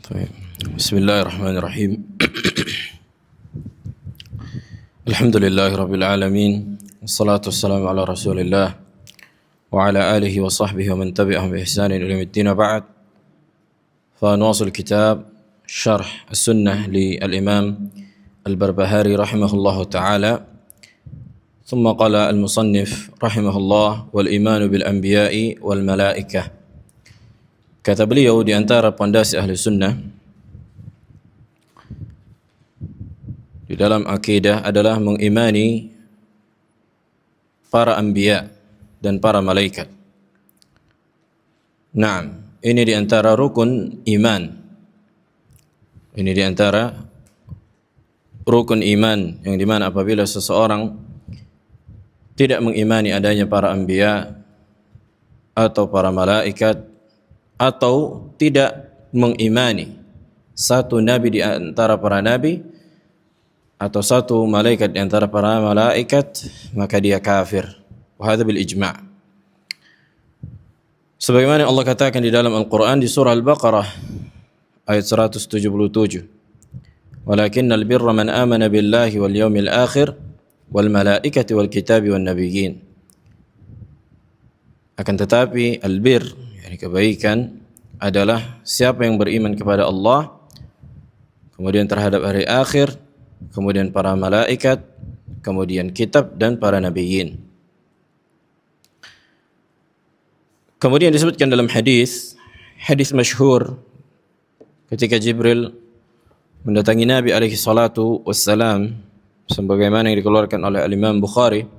طيب. بسم الله الرحمن الرحيم. الحمد لله رب العالمين، والصلاة والسلام على رسول الله وعلى آله وصحبه ومن تبعهم بإحسان إلى يوم الدين. وبعد، فنواصل كتاب شرح السنة للإمام البربهاري رحمه الله تعالى. ثم قال المصنف رحمه الله: والإيمان بالأنبياء والملائكة. Kata beliau, di antara pondasi ahli sunnah di dalam akidah adalah mengimani para anbiya dan para malaikat. Naam, ini di antara rukun iman. Ini di antara rukun iman yang dimana apabila seseorang tidak mengimani adanya para anbiya atau para malaikat, atau tidak mengimani satu nabi di antara para nabi atau satu malaikat di antara para malaikat, maka dia kafir. Wa hadza bil ijma'. Sebagaimana Allah katakan di dalam Al-Qur'an di surah Al-Baqarah ayat 177, "Walakinnal birra man amana billahi wal yawmil akhir wal malaikati wal kitabi wan nabiyyin." Akan tetapi albir, yakni kebaikan, adalah siapa yang beriman kepada Allah, kemudian terhadap hari akhir, kemudian para malaikat, kemudian kitab dan para nabiyyin. Kemudian disebutkan dalam hadis masyhur ketika Jibril mendatangi Nabi alaihi salatu wassalam, sebagaimana yang dikeluarkan oleh Imam Bukhari.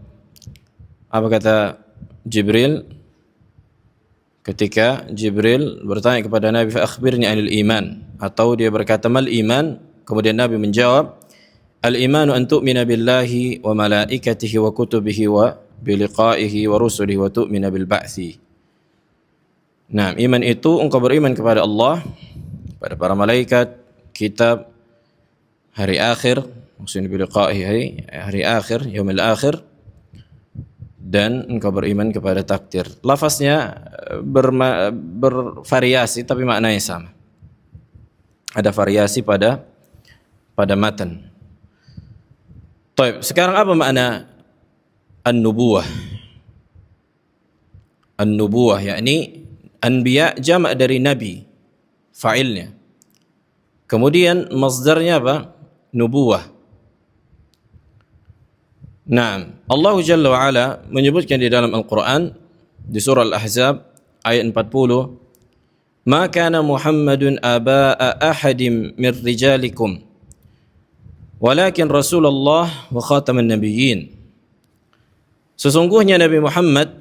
Apa kata Jibril? Ketika Jibril bertanya kepada Nabi, fa akhbirni anil iman, atau dia berkata mal iman, kemudian Nabi menjawab, al imanu an tu'mina billahi wa malaikatihi wa kutubihi wa biliqaihi wa rusulihi wa tu'mina bil ba'thi. Nah, iman itu engkau beriman kepada Allah, pada para malaikat, kitab, hari akhir, maksudnya biliqaihi, hari akhir, yaumil akhir, dan engkau beriman kepada takdir. Lafaznya bervariasi tapi maknanya sama. Ada variasi pada matan. Baik, sekarang apa makna an-nubuwah? An-nubuwah yakni anbiya jamak dari nabi, fa'ilnya. Kemudian masdarnya apa? Nubuwah. Nah, Allah Jalla wa'ala menyebutkan di dalam Al-Quran di surah Al-Ahzab ayat 40, "Ma kana Muhammadun aba'a ahadim min rijalikum walakin Rasulullah wa khataman nabiyyin." Sesungguhnya Nabi Muhammad,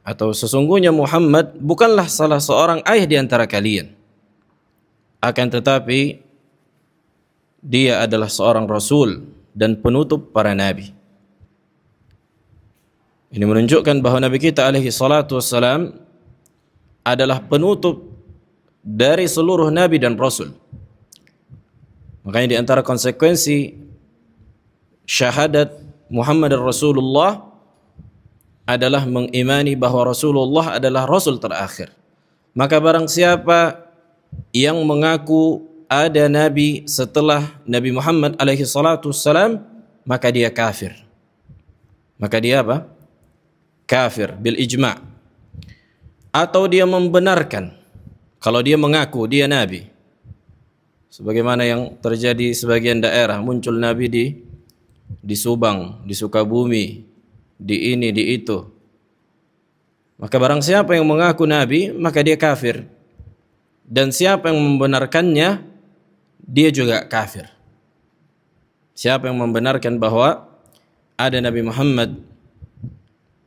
atau sesungguhnya Muhammad bukanlah salah seorang ayah di antara kalian, akan tetapi dia adalah seorang rasul dan penutup para nabi. Ini menunjukkan bahawa Nabi kita alaihi salatu wassalam adalah penutup dari seluruh nabi dan rasul. Makanya di antara konsekuensi syahadat Muhammad Rasulullah adalah mengimani bahawa Rasulullah adalah rasul terakhir. Maka barang siapa yang mengaku ada nabi setelah Nabi Muhammad alaihi salatu wassalam, maka dia kafir. Maka dia apa? Kafir bil ijma'. Atau dia membenarkan kalau dia mengaku dia nabi, sebagaimana yang terjadi sebagian daerah, muncul nabi di Subang, di Sukabumi, di ini, di itu. Maka barang siapa yang mengaku nabi, maka dia kafir. Dan siapa yang membenarkannya, dia juga kafir. Siapa yang membenarkan bahwa ada Nabi Muhammad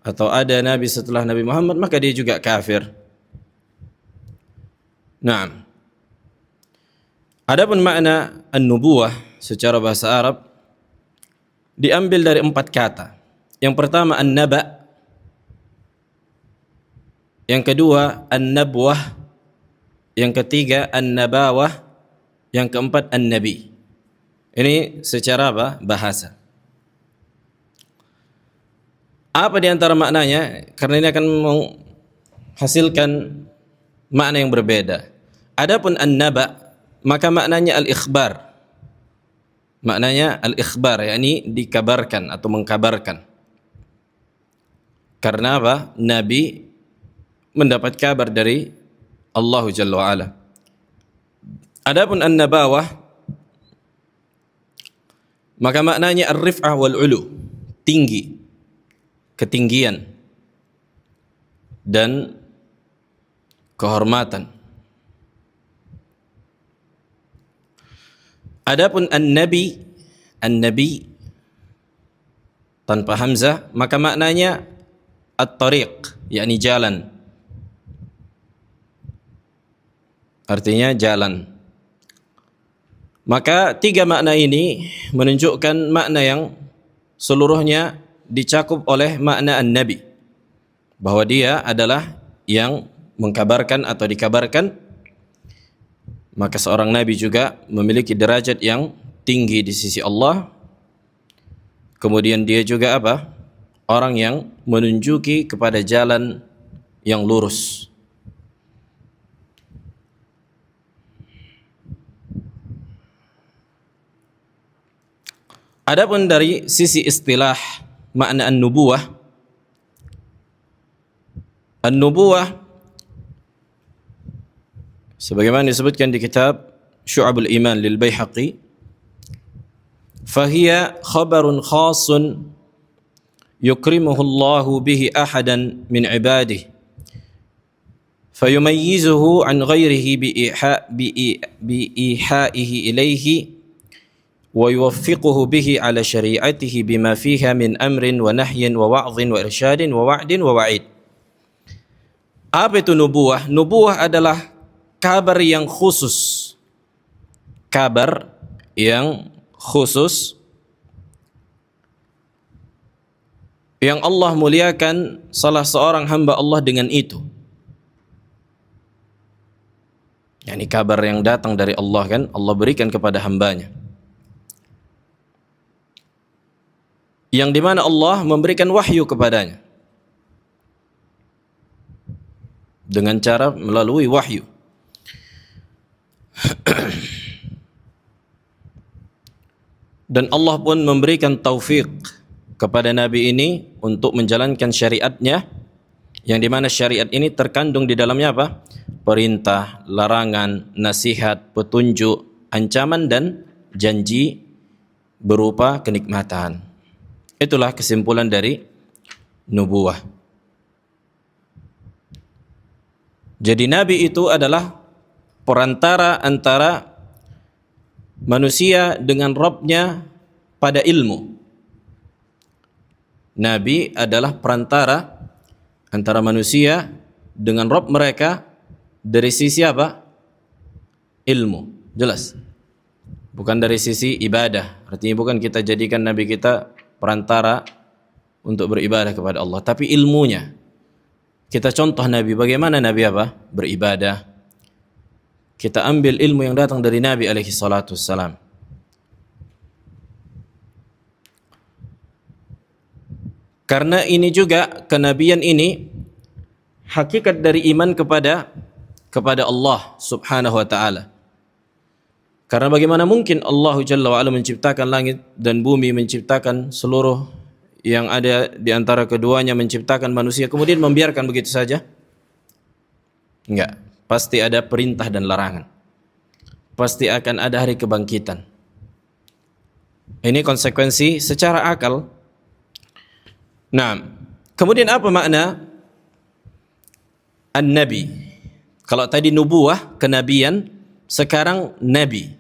atau ada nabi setelah Nabi Muhammad, maka dia juga kafir. Naam. Adapun makna an-nubuwah secara bahasa Arab diambil dari 4 kata. Yang pertama an-naba, yang kedua an-nabwah, yang ketiga an-nabawah, yang keempat an-nabi. Ini secara apa? Bahasa. Apa di antara maknanya? Karena ini akan menghasilkan makna yang berbeda. Adapun an-naba maka maknanya al-ikhbar. Maknanya al-ikhbar, yakni dikabarkan atau mengkabarkan. Karena apa? Nabi mendapat kabar dari Allah Jalla wa Ala. Adapun an-nabawah, maka maknanya ar-rif'ah wal ulu, tinggi, ketinggian dan kehormatan. Adapun an-nabi, an-nabi tanpa hamzah, maka maknanya at-tariq, yakni jalan. Artinya jalan. Maka tiga makna ini menunjukkan makna yang seluruhnya dicakup oleh makna an-nabi, bahwa dia adalah yang mengkabarkan atau dikabarkan. Maka seorang nabi juga memiliki derajat yang tinggi di sisi Allah. Kemudian dia juga apa? Orang yang menunjuki kepada jalan yang lurus. Adapun dari sisi istilah makna an-nubuwah, an-nubuwah sebagaimana disebutkan di kitab Syu'abul Iman lil Baihaqi, fahiya khabarun khasun yukrimuhu Allahu bihi ahadan min ibadihi fayumayyizuhu an ghairihi biihaihi ilaihi wa yuwaffiquhu bihi ala syari'atihi bima fiha min amrin wa nahyin wa wa'dhin wa irsyadin wa wa'din wa wa'id. Apa itu nubuwah? Nubuwah adalah kabar yang khusus. Kabar yang khusus yang Allah muliakan salah seorang hamba Allah dengan itu. Yani kabar yang datang dari Allah, kan Allah berikan kepada hambanya, yang dimana Allah memberikan wahyu kepadanya dengan cara melalui wahyu. Dan Allah pun memberikan taufik kepada Nabi ini untuk menjalankan syariatnya, yang dimana syariat ini terkandung di dalamnya apa? Perintah, larangan, nasihat, petunjuk, ancaman dan janji berupa kenikmatan. Itulah kesimpulan dari nubuwah. Jadi Nabi itu adalah perantara antara manusia dengan Rabb-nya pada ilmu. Nabi adalah perantara antara manusia dengan Rabb mereka dari sisi apa? Ilmu. Jelas. Bukan dari sisi ibadah. Artinya bukan kita jadikan Nabi kita perantara untuk beribadah kepada Allah, tapi ilmunya. Kita contoh Nabi, bagaimana Nabi apa? Beribadah. Kita ambil ilmu yang datang dari Nabi alaihi salatu wassalam. Karena ini juga kenabian ini hakikat dari iman kepada Allah subhanahu wa ta'ala. Karena bagaimana mungkin Allah Jalla wa Ala menciptakan langit dan bumi, menciptakan seluruh yang ada di antara keduanya, menciptakan manusia, kemudian membiarkan begitu saja? Enggak. Pasti ada perintah dan larangan. Pasti akan ada hari kebangkitan. Ini konsekuensi secara akal. Nah, kemudian apa makna an-nabi? Kalau tadi nubuwah, kenabian, sekarang nabi,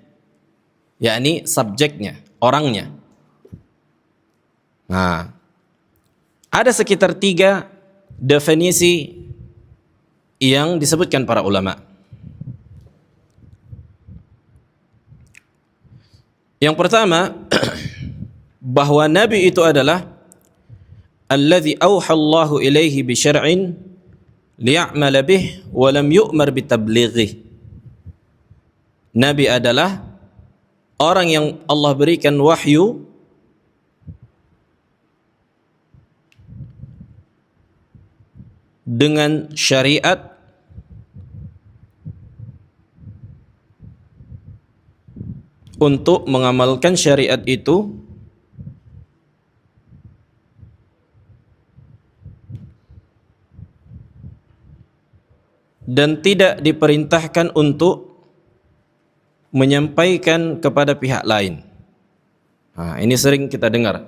yakni subjeknya, orangnya. Nah, ada sekitar 3 definisi yang disebutkan para ulama. Yang pertama, bahwa nabi itu adalah alladzi auha Allahu ilaihi bi syar'in liya'mala bih wa lam yu'mar bi tablighi. Nabi adalah orang yang Allah berikan wahyu dengan syariat untuk mengamalkan syariat itu dan tidak diperintahkan untuk menyampaikan kepada pihak lain. Ini sering kita dengar.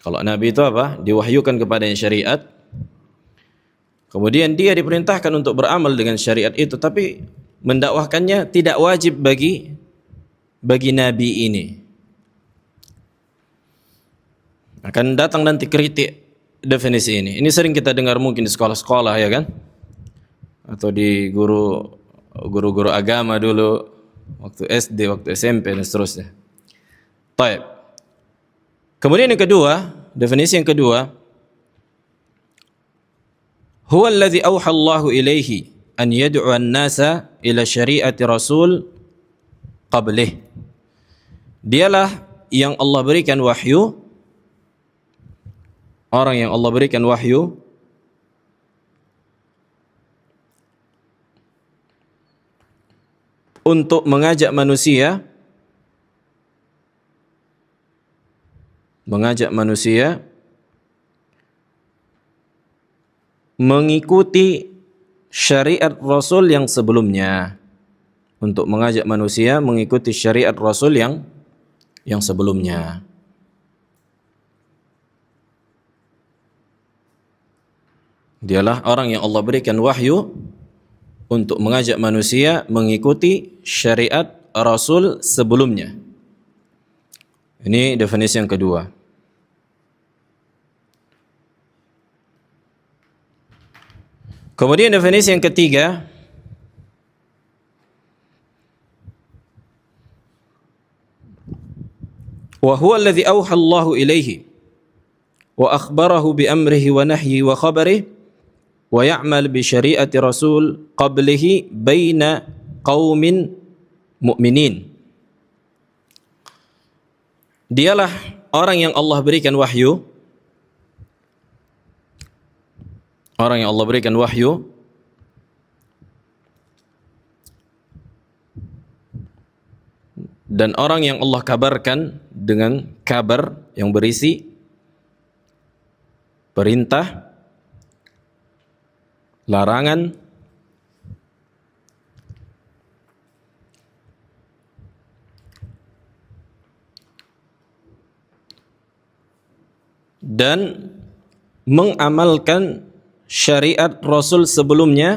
Kalau Nabi itu apa? Diwahyukan kepadanya syariat, kemudian dia diperintahkan untuk beramal dengan syariat itu, tapi mendakwahkannya tidak wajib bagi Nabi ini. Akan datang nanti kritik definisi ini. Ini sering kita dengar mungkin di sekolah-sekolah, ya kan? Atau di guru-guru agama dulu, waktu SD, waktu SMP dan seterusnya. Baik. Kemudian yang kedua, definisi yang kedua, huwa alladhi awha Allahu ilaihi an yad'u an-nasa ila syari'ati rasul qablih. Dialah yang Allah berikan wahyu, orang yang Allah berikan wahyu untuk mengajak manusia mengikuti syariat Rasul yang sebelumnya. Untuk mengajak manusia mengikuti syariat Rasul yang sebelumnya. Dialah orang yang Allah berikan wahyu untuk mengajak manusia mengikuti syariat Rasul sebelumnya. Ini definisi yang kedua. Kemudian definisi yang ketiga, wa huwa alladhi awha Allahu ilaihi wa akhbarahu bi amrihi wa nahyihi wa khabarihi wa ya'mal bi syari'ati rasul qablihi baina qaumin mu'minin. Dialah orang yang Allah berikan wahyu, dan orang yang Allah kabarkan dengan kabar yang berisi perintah, larangan, dan mengamalkan syariat Rasul sebelumnya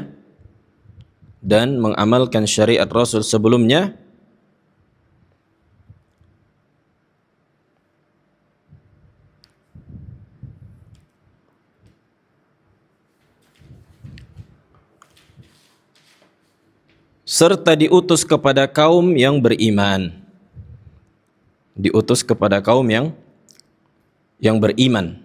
serta diutus kepada kaum yang beriman. Diutus kepada kaum yang beriman.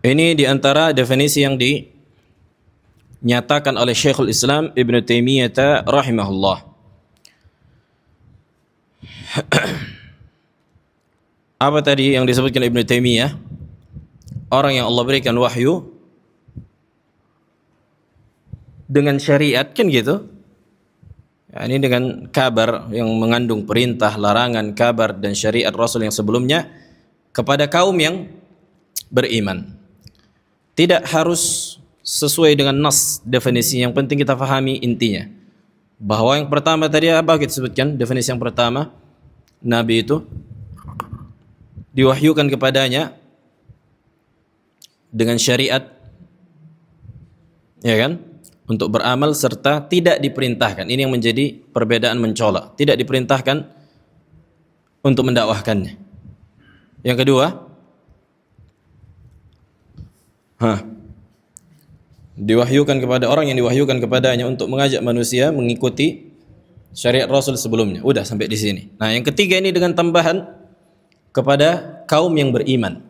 Ini diantara definisi yang dinyatakan oleh Syekhul Islam Ibn Taimiyah rahimahullah. Apa tadi yang disebutkan Ibn Taimiyah? Orang yang Allah berikan wahyu dengan syariat, kan gitu? Ya, ini dengan kabar yang mengandung perintah, larangan, kabar dan syariat Rasul yang sebelumnya kepada kaum yang beriman. Tidak harus sesuai dengan nas definisi, yang penting kita fahami intinya. Bahwa yang pertama tadi apa kita sebutkan? Definisi yang pertama, Nabi itu diwahyukan kepadanya dengan syariat, ya kan? Untuk beramal serta tidak diperintahkan. Ini yang menjadi perbedaan mencolok. Tidak diperintahkan untuk mendakwahkannya. Yang kedua, diwahyukan kepada orang yang diwahyukan kepadanya untuk mengajak manusia mengikuti syariat Rasul sebelumnya. Udah sampai di sini. Nah, yang ketiga ini dengan tambahan kepada kaum yang beriman.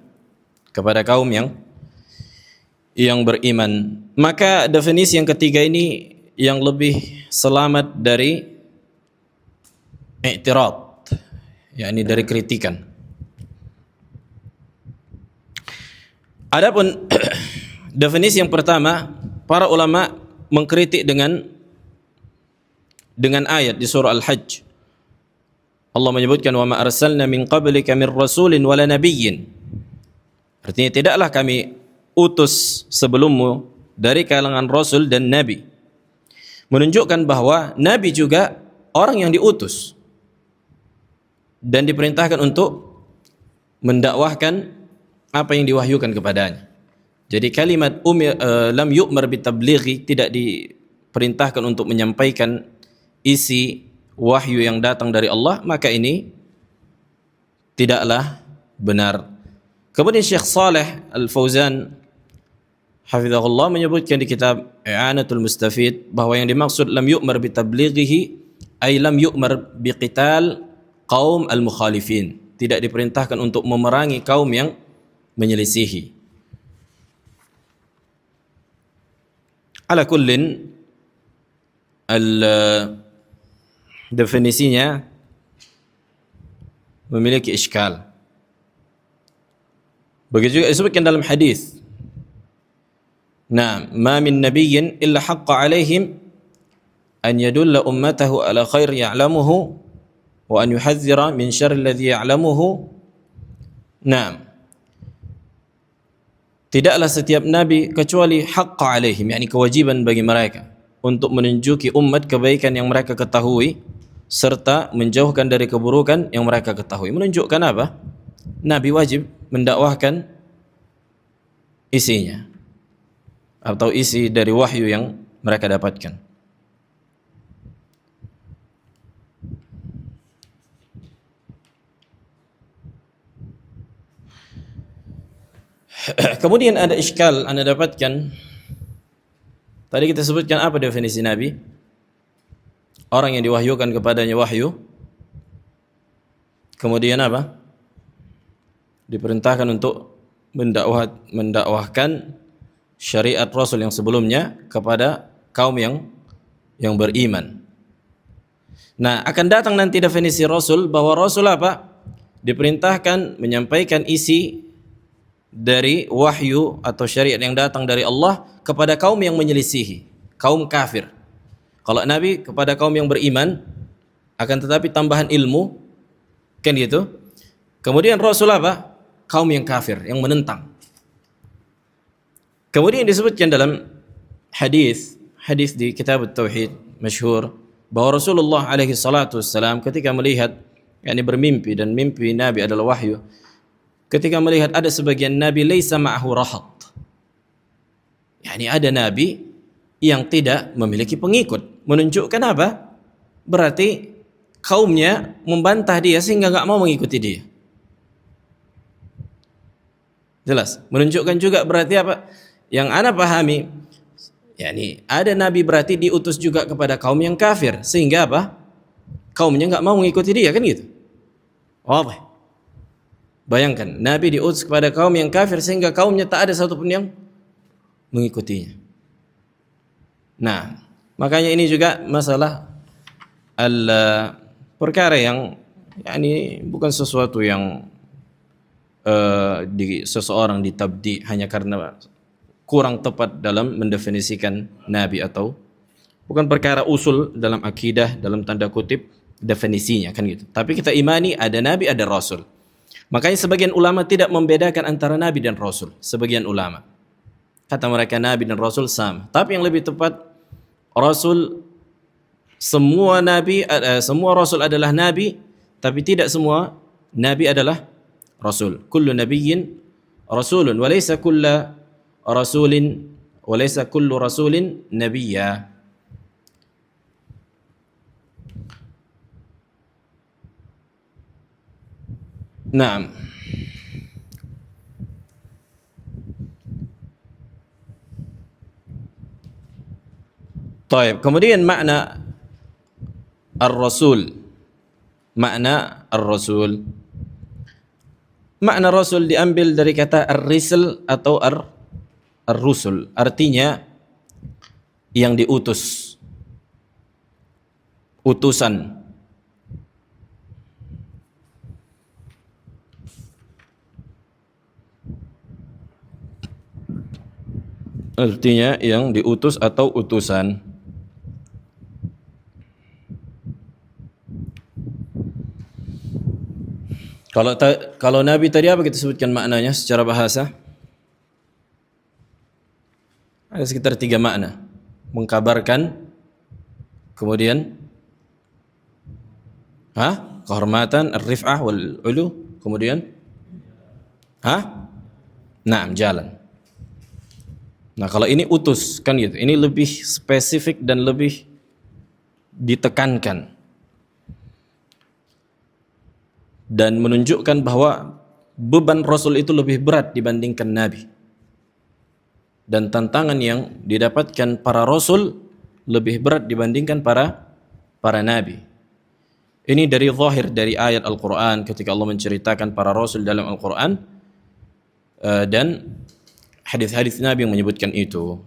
Kepada kaum yang beriman. Maka definisi yang ketiga ini yang lebih selamat dari i'tirad, yakni dari kritikan. Adapun definisi yang pertama, para ulama mengkritik dengan ayat di surah Al-Hajj. Allah menyebutkan wa ma arsalna min qablika min rasulin wala nabiyyin. Artinya tidaklah kami utus sebelummu dari kalangan rasul dan nabi. Menunjukkan bahwa nabi juga orang yang diutus dan diperintahkan untuk mendakwahkan apa yang diwahyukan kepadanya. Jadi kalimat lam yu'mar bitablighi tidak diperintahkan untuk menyampaikan isi wahyu yang datang dari Allah, maka ini tidaklah benar. Kemudian Syekh Saleh Al-Fauzan hafizahullah menyebutkan di kitab I'anatul Mustafid bahwa yang dimaksud lam yu'mar bitablighihi ay lam yu'mar biqital qaum al-mukhalifin. Tidak diperintahkan untuk memerangi kaum yang menyelisihi. Ala kullin definisinya memiliki iskal. Begitu juga disebutkan dalam hadis. Nah, ma min nabiyyin illa haqqa alaihim an yadulla ummatahu ala khair ya'lamuhu wa an yuhadhdhira min syarri alladhi ya'lamuhu. Nah, tidaklah setiap nabi kecuali haqqa alaihim, yakni kewajiban bagi mereka untuk menunjuki umat kebaikan yang mereka ketahui serta menjauhkan dari keburukan yang mereka ketahui. Menunjukkan apa? Nabi wajib mendakwahkan isinya atau isi dari wahyu yang mereka dapatkan. Kemudian ada iskal Anda dapatkan. Tadi kita sebutkan apa definisi Nabi? Orang yang diwahyukan kepadanya wahyu. Kemudian apa? Diperintahkan untuk mendakwahkan syariat Rasul yang sebelumnya kepada kaum yang beriman. Nah, akan datang nanti definisi Rasul, bahwa Rasul apa? Diperintahkan menyampaikan isi dari wahyu atau syariat yang datang dari Allah kepada kaum yang menyelisihi, kaum kafir. Kalau Nabi kepada kaum yang beriman, akan tetapi tambahan ilmu, kan gitu. Kemudian Rasul apa? Kaum yang kafir, yang menentang. Kemudian disebutkan dalam hadis di kitab Tauhid masyhur, bahwa Rasulullah alaihi salatu wassalam ketika melihat, yakni bermimpi, dan mimpi Nabi adalah wahyu. Ketika melihat ada sebagian Nabi laisa ma'ahu rahat, yakni ada Nabi yang tidak memiliki pengikut. Menunjukkan apa? Berarti kaumnya membantah dia sehingga enggak mau mengikuti dia. Jelas. Menunjukkan juga berarti apa? Yang ana pahami, yakni ada Nabi berarti diutus juga kepada kaum yang kafir, sehingga apa? Kaumnya enggak mau mengikuti dia, kan gitu. Wah. Bayangkan, Nabi diutus kepada kaum yang kafir sehingga kaumnya tak ada satupun yang mengikutinya. Nah, makanya ini juga masalah perkara yang yakni bukan sesuatu yang seseorang ditabdi hanya karena kurang tepat dalam mendefinisikan Nabi, atau bukan perkara usul dalam akidah dalam tanda kutip definisinya, kan gitu. Tapi kita imani ada Nabi, ada Rasul. Makanya sebagian ulama tidak membedakan antara Nabi dan Rasul. Sebagian ulama kata mereka Nabi dan Rasul sama. Tapi yang lebih tepat, Rasul, semua Nabi, semua Rasul adalah Nabi, tapi tidak semua Nabi adalah Rasul. Kullu nabiyyin rasulun, walaysa kullu rasulin nabiyya. Naam. Baik, kemudian makna ar-rasul. Makna ar-rasul. Makna rasul diambil dari kata ar-risl atau ar-rusul. Artinya yang diutus, utusan. artinya yang diutus atau utusan. Kalau nabi tadi apa kita sebutkan maknanya secara bahasa? Ada sekitar 3 makna. Mengkabarkan, kemudian kehormatan, ar-rif'ah wal ulu, kemudian jalan. Nah, kalau ini utus kan gitu. Ini lebih spesifik dan lebih ditekankan. Dan menunjukkan bahwa beban Rasul itu lebih berat dibandingkan Nabi. Dan tantangan yang didapatkan para Rasul lebih berat dibandingkan para Nabi. Ini dari zahir dari ayat Al-Quran ketika Allah menceritakan para Rasul dalam Al-Quran dan hadis-hadis Nabi yang menyebutkan itu.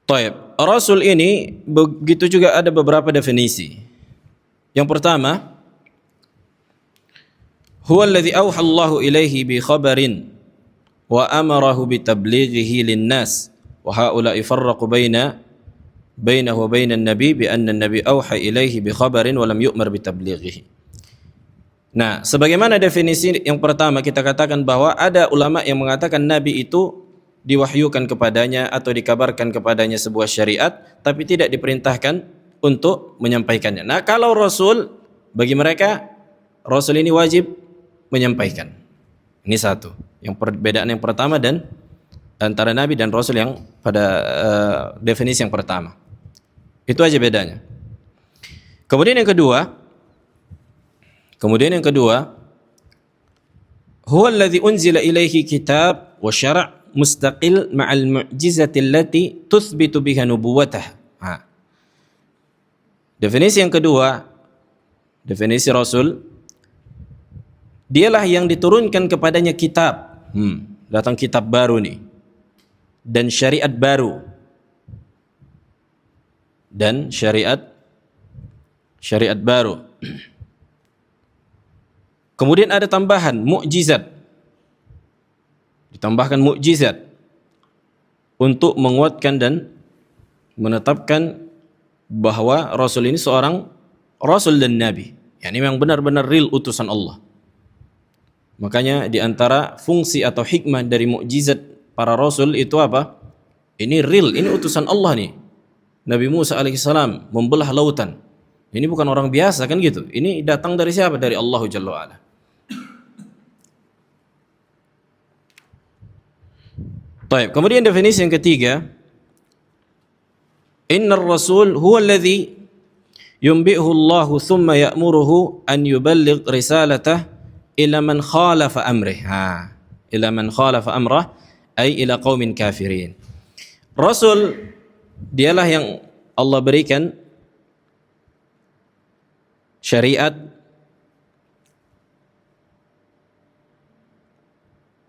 Taib. Rasul ini begitu juga ada beberapa definisi. Yang pertama, huwa alladhi awha Allahu ilaihi bi khabarin wa amarahu bi tablighihi lin-nas wa haula'i farraqu bainahu wa bainan nabi bi anna an-nabi awha ilaihi bi khabarin wa lam yu'mar bi tablighihi. Nah, sebagaimana definisi yang pertama kita katakan bahwa ada ulama yang mengatakan nabi itu diwahyukan kepadanya atau dikabarkan kepadanya sebuah syariat tapi tidak diperintahkan untuk menyampaikannya. Nah, kalau Rasul, bagi mereka Rasul ini wajib menyampaikan. Ini satu. Yang perbedaan yang pertama dan antara Nabi dan Rasul yang pada definisi yang pertama. Itu aja bedanya. Kemudian yang kedua, huwa alladhi unzila ilaihi kitab wa syara' mustaqil ma'al mu'jizati allati tuthbitu biha nubuwatah. Definisi yang kedua, definisi Rasul, dialah yang diturunkan kepadanya kitab. Datang kitab baru nih. Dan syariat baru. Dan syariat baru. Kemudian ada tambahan mukjizat. Ditambahkan mukjizat untuk menguatkan dan menetapkan bahwa Rasul ini seorang Rasul dan Nabi. Yani memang benar-benar real utusan Allah. Makanya di antara fungsi atau hikmah dari mukjizat para Rasul itu apa? Ini real, ini utusan Allah nih. Nabi Musa alaihissalam membelah lautan. Ini bukan orang biasa kan gitu. Ini datang dari siapa? Dari Allah Jalla wa'ala. Baik, kemudian definisi yang ketiga, innar rasul huwa alladhi yunbi'uhu Allah thumma ya'muruhu an yuballigh risalatah ila man khalafa amrih. Ila man khalafa amrah ay ila qaumin kafirin. Rasul dialah yang Allah berikan syariat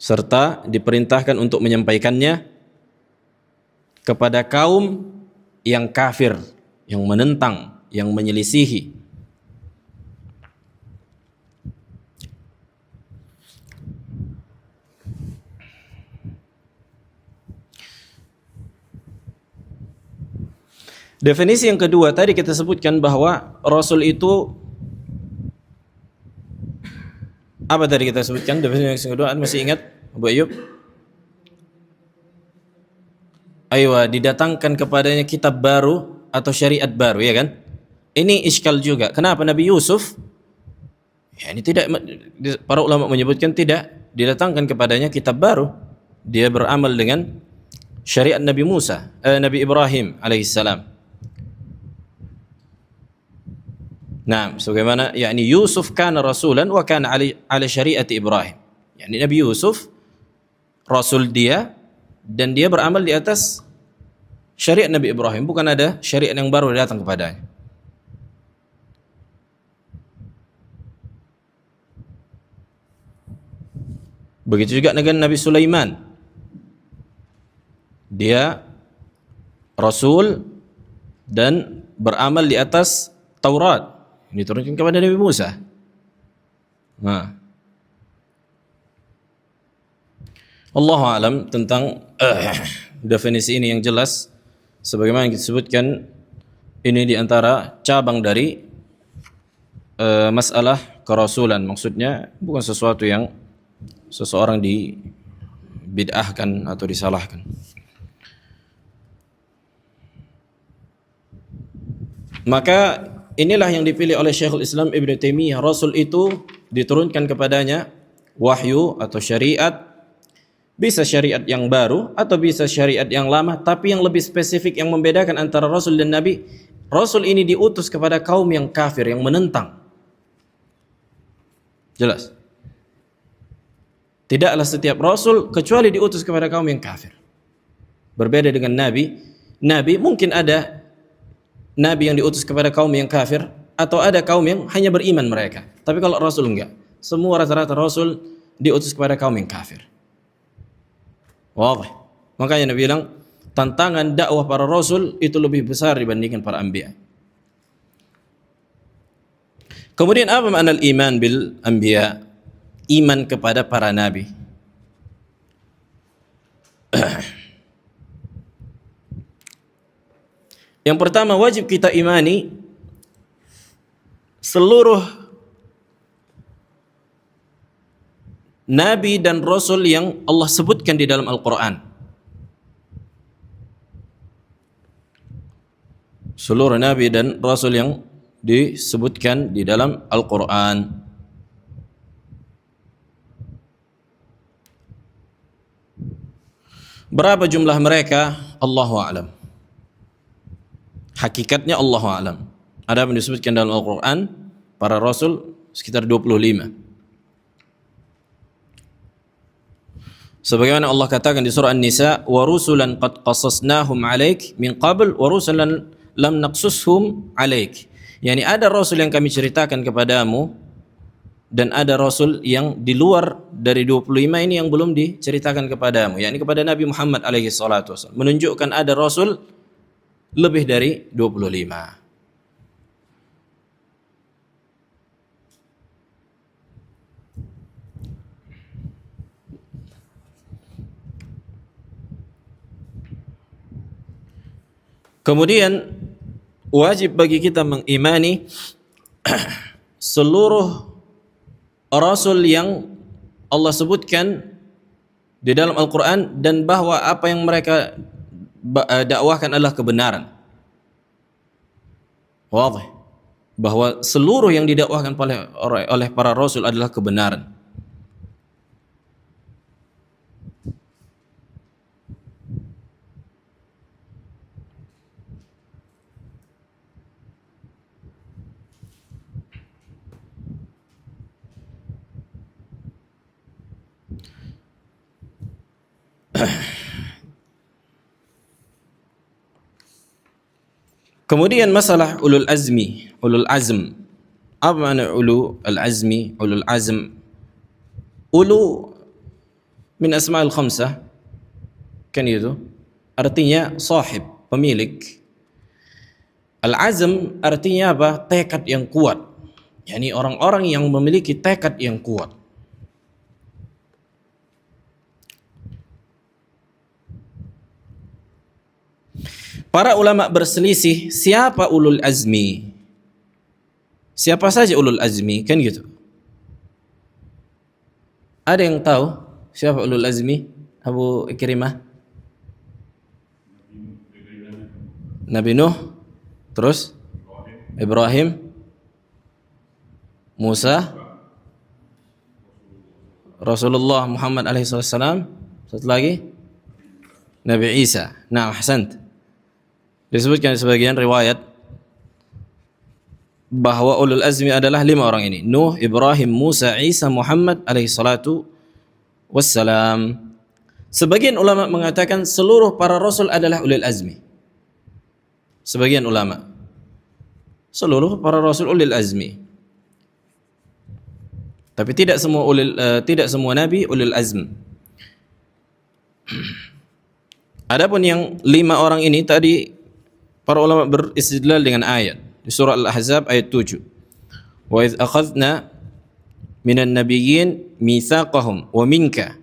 serta diperintahkan untuk menyampaikannya kepada kaum yang kafir, yang menentang, yang menyelisihi. Definisi yang kedua tadi kita sebutkan bahwa Rasul itu apa tadi kita sebutkan? Definisi yang kedua masih ingat Abu Ayyub? Aywa, didatangkan kepadanya kitab baru atau syariat baru, ya kan? Ini iskal juga. Kenapa Nabi Yusuf? Ya, ini tidak, para ulama menyebutkan tidak didatangkan kepadanya kitab baru. Dia beramal dengan syariat Nabi Musa, Nabi Ibrahim alaihissalam. Nah, sebagaimana yakni Yusuf kana rasulan wa kana ala syariati Ibrahim. Yakni Nabi Yusuf rasul dia dan dia beramal di atas syariat Nabi Ibrahim, bukan ada syariat yang baru datang kepadanya. Begitu juga dengan Nabi Sulaiman. Dia rasul dan beramal di atas Taurat. Ini diturunkan kepada Nabi Musa. Nah. Allahu alam tentang definisi ini yang jelas sebagaimana yang disebutkan ini di antara cabang dari masalah kerasulan, maksudnya bukan sesuatu yang seseorang dibid'ahkan atau disalahkan. Maka inilah yang dipilih oleh Syekhul Islam Ibn Taimiyah. Rasul itu diturunkan kepadanya wahyu atau syariat, bisa syariat yang baru atau bisa syariat yang lama, tapi yang lebih spesifik yang membedakan antara Rasul dan Nabi, Rasul ini diutus kepada kaum yang kafir, yang menentang. Jelas. Tidaklah setiap Rasul kecuali diutus kepada kaum yang kafir. Berbeda dengan Nabi. Nabi mungkin ada Nabi yang diutus kepada kaum yang kafir, atau ada kaum yang hanya beriman mereka. Tapi kalau Rasul enggak. Semua rata-rata Rasul diutus kepada kaum yang kafir. Wadah. Makanya Nabi bilang, tantangan dakwah para Rasul itu lebih besar dibandingkan para anbiya. Kemudian apa makna iman bil anbiya? Iman kepada para nabi. Yang pertama, wajib kita imani seluruh nabi dan rasul yang Allah sebutkan di dalam Al-Quran. Seluruh nabi dan rasul yang disebutkan di dalam Al-Quran. Berapa jumlah mereka? Allahu a'lam. Hakikatnya Allahu a'lam. Ada yang disebutkan dalam Al-Quran, para rasul sekitar 25. Sebagaimana Allah katakan di surah An-Nisa, wa rusulan qad qasasnahum 'alaik min qabl wa rusulan lam naqsushum 'alaik. Yani ada rasul yang kami ceritakan kepadamu dan ada rasul yang di luar dari 25 ini yang belum diceritakan kepadamu, yakni kepada Nabi Muhammad alaihi salatu wasallam. Menunjukkan ada rasul lebih dari 25. Kemudian wajib bagi kita mengimani seluruh rasul yang Allah sebutkan di dalam Al-Quran, dan bahwa apa yang mereka dakwahkan adalah kebenaran. Wadah. Bahwa seluruh yang didakwahkan oleh para rasul adalah kebenaran. Kemudian masalah ulul azmi, ulul azm. Apa makna ulul azmi, ulul azm? Ulu min asma'il khamsah. Kan itu? Artinya sahib, pemilik. Al-azm artinya apa? Tekad yang kuat. Yani orang-orang yang memiliki tekad yang kuat. Para ulama berselisih siapa ulul azmi. Siapa saja ulul azmi, kan gitu. Ada yang tahu siapa ulul azmi? Abu Ikrimah? Nabi Nuh, terus Ibrahim, Musa, Rasulullah Muhammad alaihi wasallam, satu lagi Nabi Isa. Nah, ahsant. Disebutkan di sebagian riwayat bahwa ulul azmi adalah 5 orang ini: Nuh, Ibrahim, Musa, Isa, Muhammad alaihi salatu wassalam. Sebagian ulama mengatakan seluruh para rasul adalah ulul azmi. Sebagian ulama, seluruh para rasul ulul azmi. Tapi tidak semua nabi ulul azm. Adapun yang 5 orang ini tadi, para ulama beristidlal dengan ayat di surah Al-Ahzab ayat 7. Wa idz akhadna minan nabiyyin mitsaqahum wa minka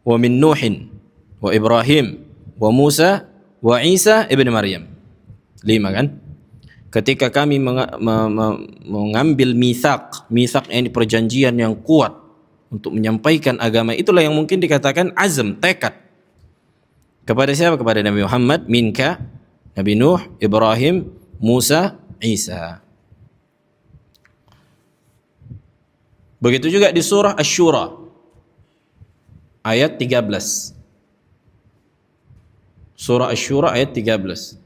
wa min Nuhin wa Ibrahim wa Musa wa Isa ibn Maryam. 5 kan? Ketika kami mengambil mitsaq ini perjanjian yang kuat untuk menyampaikan agama, itulah yang mungkin dikatakan azm, tekad. Kepada siapa? Kepada Nabi Muhammad, minka, Nabi Nuh, Ibrahim, Musa, Isa. Begitu juga di surah Asy-Syura ayat 13. Surah Asy-Syura ayat 13.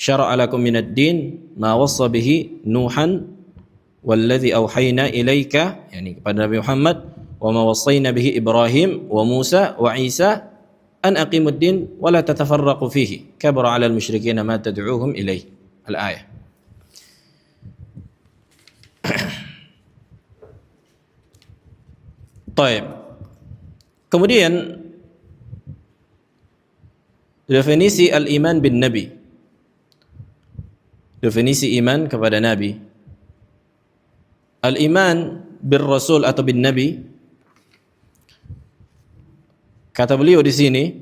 Syara'a lakum minad din ma wassa bihi Nuhan walladzi auhayna ilaika, yani kepada Nabi Muhammad, wa ma wassayna bihi Ibrahim wa Musa wa Isa an aqimud din wa la tatafarraqu fihi kabara 'alal musyrikeena ma tad'uuhum ilaihi. Al-ayah. Baik. Kemudian definisi al-iman bin nabi. Definisi iman kepada nabi. Al-iman bir rasul atau bin nabi, kata beliau di sini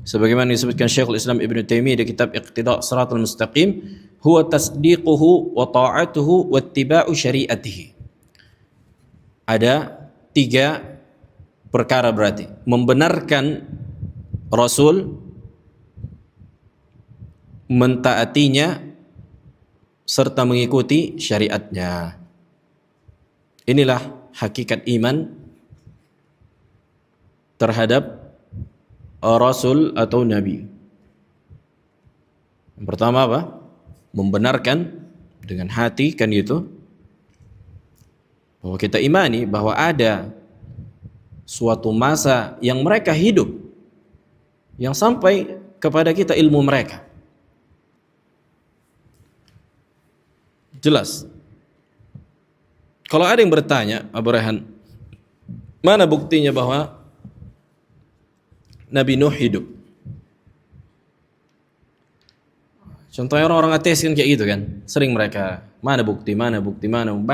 sebagaimana disebutkan Syekhul Islam Ibnu Taimiyah di kitab Iqtida' Shiratal Mustaqim, huwa tasdiquhu wa ta'atuhu wa ittiba'u syari'atihi. Ada 3 perkara berarti: membenarkan Rasul, mentaatinya, serta mengikuti syariatnya. Inilah hakikat iman terhadap Rasul atau Nabi. Yang pertama apa? Membenarkan dengan hati, kan itu, bahwa kita imani bahwa ada suatu masa yang mereka hidup, yang sampai kepada kita ilmu mereka. Jelas. Kalau ada yang bertanya, Abu Rehan, mana buktinya bahwa Nabi Nuh hidup? Contohnya orang-orang ateis kan kayak gitu kan, sering mereka, mana bukti, mana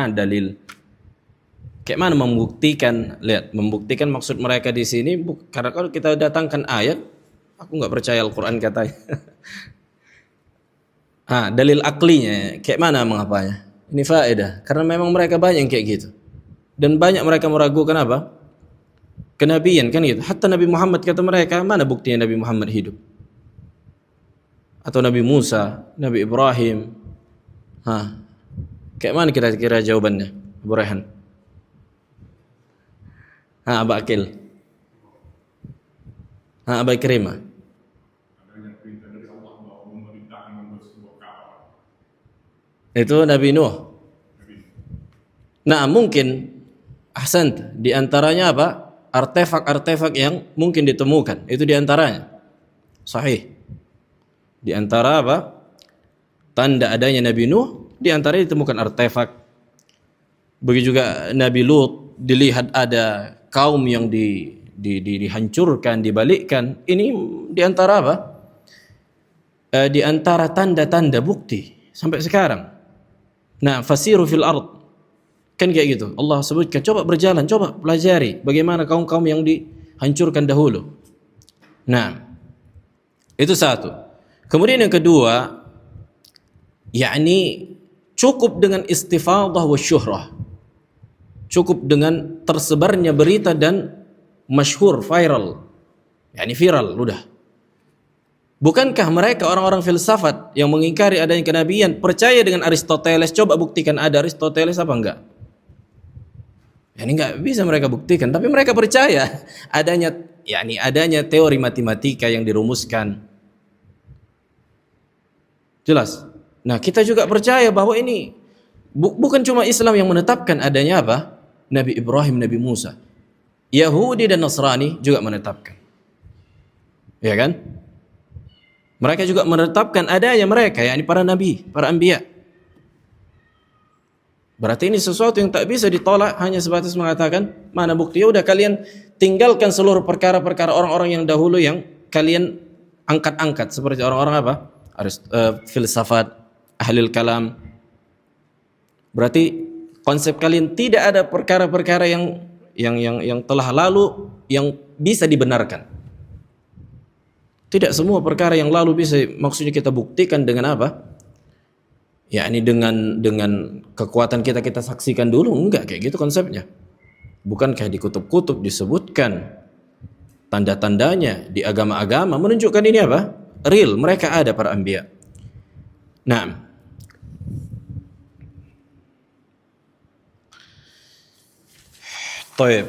dalil. Kayak mana membuktikan? Lihat, membuktikan maksud mereka di sini, karena kalau kita datangkan ayat, aku nggak percaya Al-Quran katanya. Dalil aklinya, kayak mana mengapanya? Ini faedah, karena memang mereka banyak yang kayak gitu. Dan banyak mereka meragukan apa? Kenabian, kan gitu. Hatta Nabi Muhammad, kata mereka, mana buktinya Nabi Muhammad hidup? Atau Nabi Musa, Nabi Ibrahim. Kayak mana kira-kira jawabannya, Abu Rehan? Abu Akil. Abu Ikrimah. Itu Nabi Nuh. Nah, mungkin ahsant, di antaranya apa? Artefak-artefak yang mungkin ditemukan. Itu di antaranya. Sahih. Di antara apa? Tanda adanya Nabi Nuh, di antaranya ditemukan artefak. Begitu juga Nabi Lut, dilihat ada kaum yang dihancurkan, dibalikkan. Ini di antara apa? Di antara tanda-tanda bukti sampai sekarang. Nah, fasiru fil ard, kan kayak gitu. Allah sebutkan, coba berjalan, coba pelajari bagaimana kaum-kaum yang dihancurkan dahulu. Nah, itu satu. Kemudian yang kedua, yakni cukup dengan istifadah wa syuhrah. Cukup dengan tersebarnya berita dan masyhur, viral. yakni viral, udah. Bukankah mereka orang-orang filsafat yang mengingkari adanya kenabian percaya dengan Aristoteles? Coba buktikan ada Aristoteles apa enggak? Ini enggak bisa mereka buktikan, tapi mereka percaya adanya teori matematika yang dirumuskan. Jelas. Nah, kita juga percaya bahwa ini bukan cuma Islam yang menetapkan adanya apa? Nabi Ibrahim, Nabi Musa. Yahudi dan Nasrani juga menetapkan. Ya kan? Mereka juga menetapkan adanya mereka, yakni para nabi, para anbiya. Berarti ini sesuatu yang tak bisa ditolak hanya sebatas mengatakan mana bukti. Ya udah, kalian tinggalkan seluruh perkara-perkara orang-orang yang dahulu yang kalian angkat-angkat seperti orang-orang apa? Filsafat, ahlul kalam. Berarti konsep kalian tidak ada perkara-perkara yang telah lalu yang bisa dibenarkan. Tidak semua perkara yang lalu bisa maksudnya kita buktikan dengan apa? Yakni dengan kekuatan kita saksikan dulu, enggak kayak gitu konsepnya. Bukankah di kutub-kutub disebutkan tanda-tandanya di agama-agama menunjukkan ini apa? Real, mereka ada para anbiya. Nah, طيب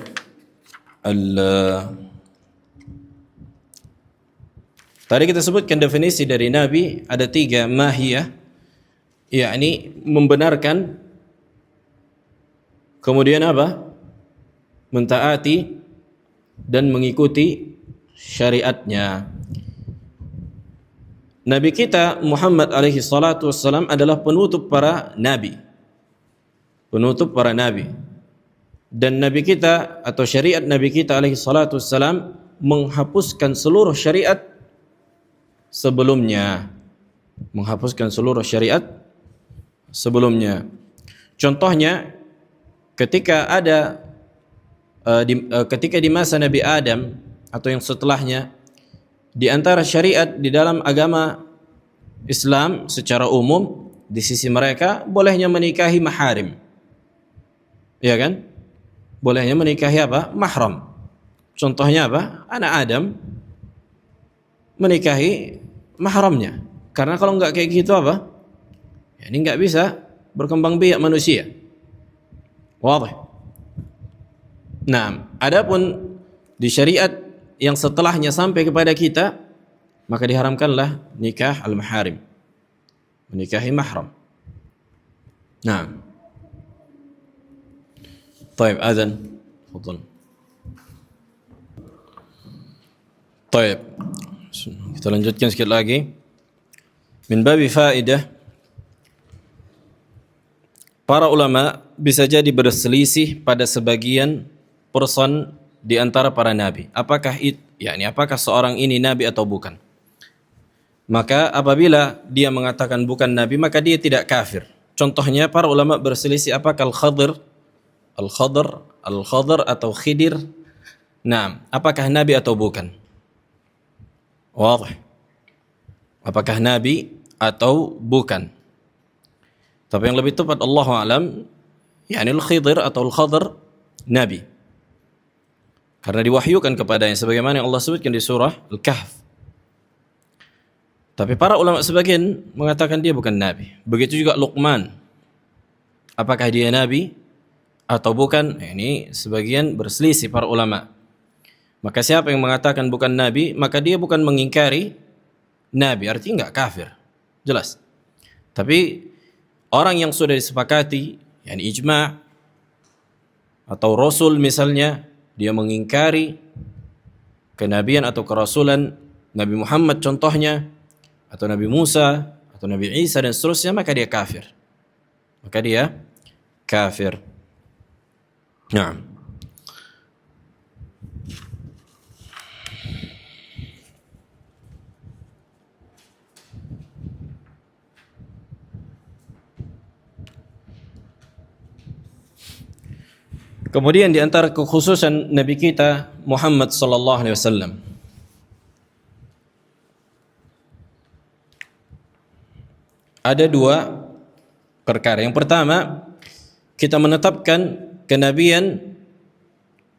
tadi kita sebutkan definisi dari Nabi ada 3 mahiyah, yakni membenarkan, kemudian apa? Mentaati dan mengikuti syariatnya. Nabi kita Muhammad alaihi salatu wassalam adalah penutup para nabi. Penutup para nabi. Dan Nabi kita atau syariat Nabi kita alaihi salatu wassalam menghapuskan seluruh syariat sebelumnya. Menghapuskan seluruh syariat sebelumnya. Contohnya ketika di masa Nabi Adam atau yang setelahnya, di antara syariat di dalam agama Islam secara umum di sisi mereka bolehnya menikahi maharim. Ya kan? Bolehnya menikahi apa? Mahram. Contohnya apa? Anak Adam menikahi mahramnya. Karena kalau enggak kayak gitu apa? Ya, ini enggak bisa berkembang biak manusia. Wadah. Nah, adapun di syariat yang setelahnya sampai kepada kita, maka diharamkanlah nikah al-maharim. Menikahi mahram. Nah. طيب أذن تفضل. طيب kita lanjutkan sedikit lagi. Min babi faidah, para ulama bisa jadi berselisih pada sebagian person di antara para nabi. Apakah seorang ini nabi atau bukan? Maka apabila dia mengatakan bukan nabi, maka dia tidak kafir. Contohnya para ulama berselisih apakah Al-Khadr atau Khidir. Nah, apakah nabi atau bukan? Wadah. Apakah nabi atau bukan? Tapi yang lebih tepat Allahu a'lam, yakni Al-Khidir atau Al-Khadr nabi. Karena diwahyukan kepadanya sebagaimana yang Allah sebutkan di surah Al-Kahf. Tapi para ulama sebagian mengatakan dia bukan nabi. Begitu juga Luqman. Apakah dia nabi atau bukan? Ini sebagian berselisih para ulama. Maka siapa yang mengatakan bukan nabi, maka dia bukan mengingkari nabi, artinya enggak kafir. Jelas. Tapi orang yang sudah disepakati, yakni ijma' atau rasul misalnya, dia mengingkari kenabian atau kerasulan Nabi Muhammad contohnya, atau Nabi Musa, atau Nabi Isa dan seterusnya, maka dia kafir. Maka dia kafir. Nah, kemudian di antara kekhususan Nabi kita Muhammad sallallahu alaihi wasallam, ada 2 perkara. Yang pertama, kita menetapkan kenabian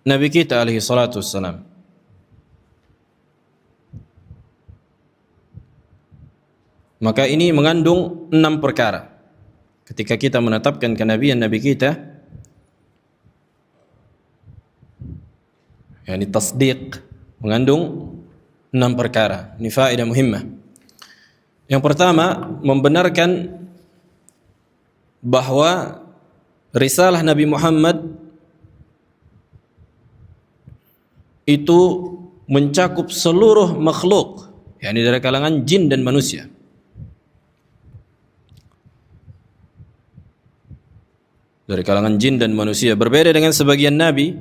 Nabi kita alaihi salatu wassalam. Maka ini mengandung 6 perkara. Ketika kita menetapkan kenabian Nabi kita, yakni tasdiq, mengandung 6 perkara. Ini faedah muhimmah. Yang pertama, membenarkan bahwa risalah Nabi Muhammad itu mencakup seluruh makhluk, yakni dari kalangan jin dan manusia. Dari kalangan jin dan manusia. Berbeda dengan sebagian nabi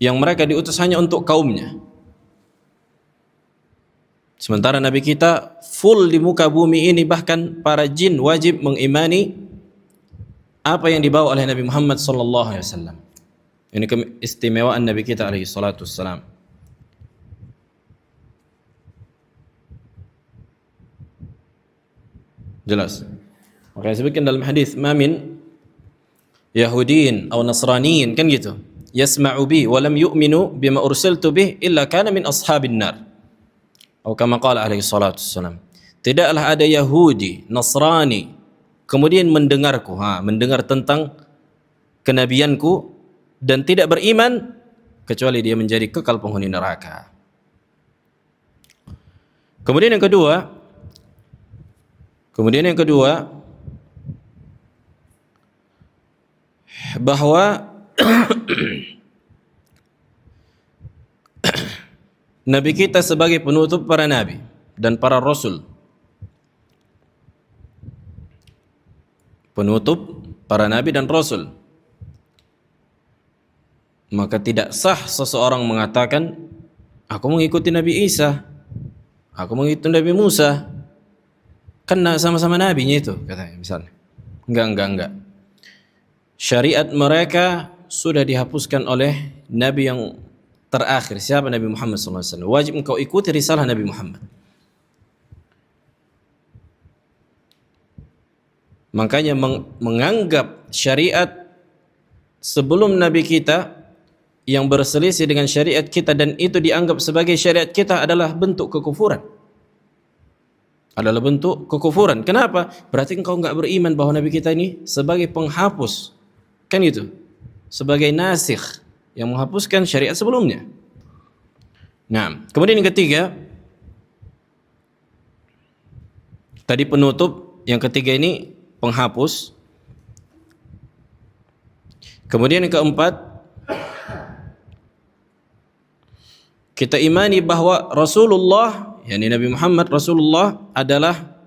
yang mereka diutus hanya untuk kaumnya. Sementara Nabi kita full di muka bumi ini, bahkan para jin wajib mengimani apa yang dibawa oleh Nabi Muhammad sallallahu alaihi wasallam. Ini keistimewaan Nabi kita alaihi salatu wassalam. Jelas. Makanya sebutkan dalam hadis, "Ma min Yahudiyin atau Nasraniyin," kan gitu. "Yasma'u bi wa lam yu'minu bima ursiltu bih illa kana min ashabin nar." Atau kama qala alaihi salatu wassalam. Tidaklah ada Yahudi, Nasrani kemudian mendengarku, mendengar tentang kenabianku dan tidak beriman kecuali dia menjadi kekal penghuni neraka. Kemudian yang kedua bahwa Nabi kita sebagai penutup para nabi dan para rasul, penutup para nabi dan rasul, maka tidak sah seseorang mengatakan, aku mengikuti Nabi Isa, aku mengikuti Nabi Musa, kan sama-sama nabinya itu, katanya misalnya. Enggak. Syariat mereka sudah dihapuskan oleh nabi yang terakhir. Siapa? Nabi Muhammad SAW. Wajib engkau ikuti risalah Nabi Muhammad. Makanya menganggap syariat sebelum Nabi kita yang berselisih dengan syariat kita dan itu dianggap sebagai syariat kita adalah bentuk kekufuran. Kenapa? Berarti engkau enggak beriman bahwa Nabi kita ini sebagai penghapus. Kan gitu. Sebagai nasikh yang menghapuskan syariat sebelumnya. Nah, kemudian yang ketiga, tadi penutup, yang ketiga ini penghapus. Kemudian yang keempat, kita imani bahwa Rasulullah, yakni Nabi Muhammad Rasulullah adalah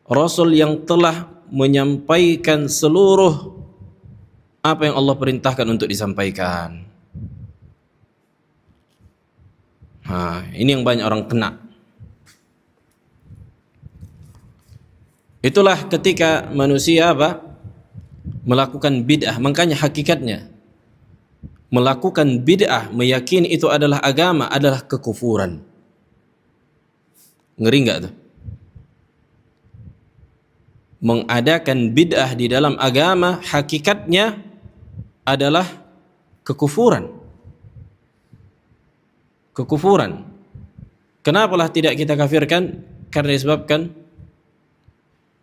Rasul yang telah menyampaikan seluruh apa yang Allah perintahkan untuk disampaikan. Ini yang banyak orang kena. Itulah ketika manusia melakukan bid'ah. Makanya hakikatnya melakukan bid'ah, meyakini itu adalah agama, adalah kekufuran. Ngeri enggak tuh? Mengadakan bid'ah di dalam agama hakikatnya adalah kekufuran. Kenapalah tidak kita kafirkan? Karena disebabkan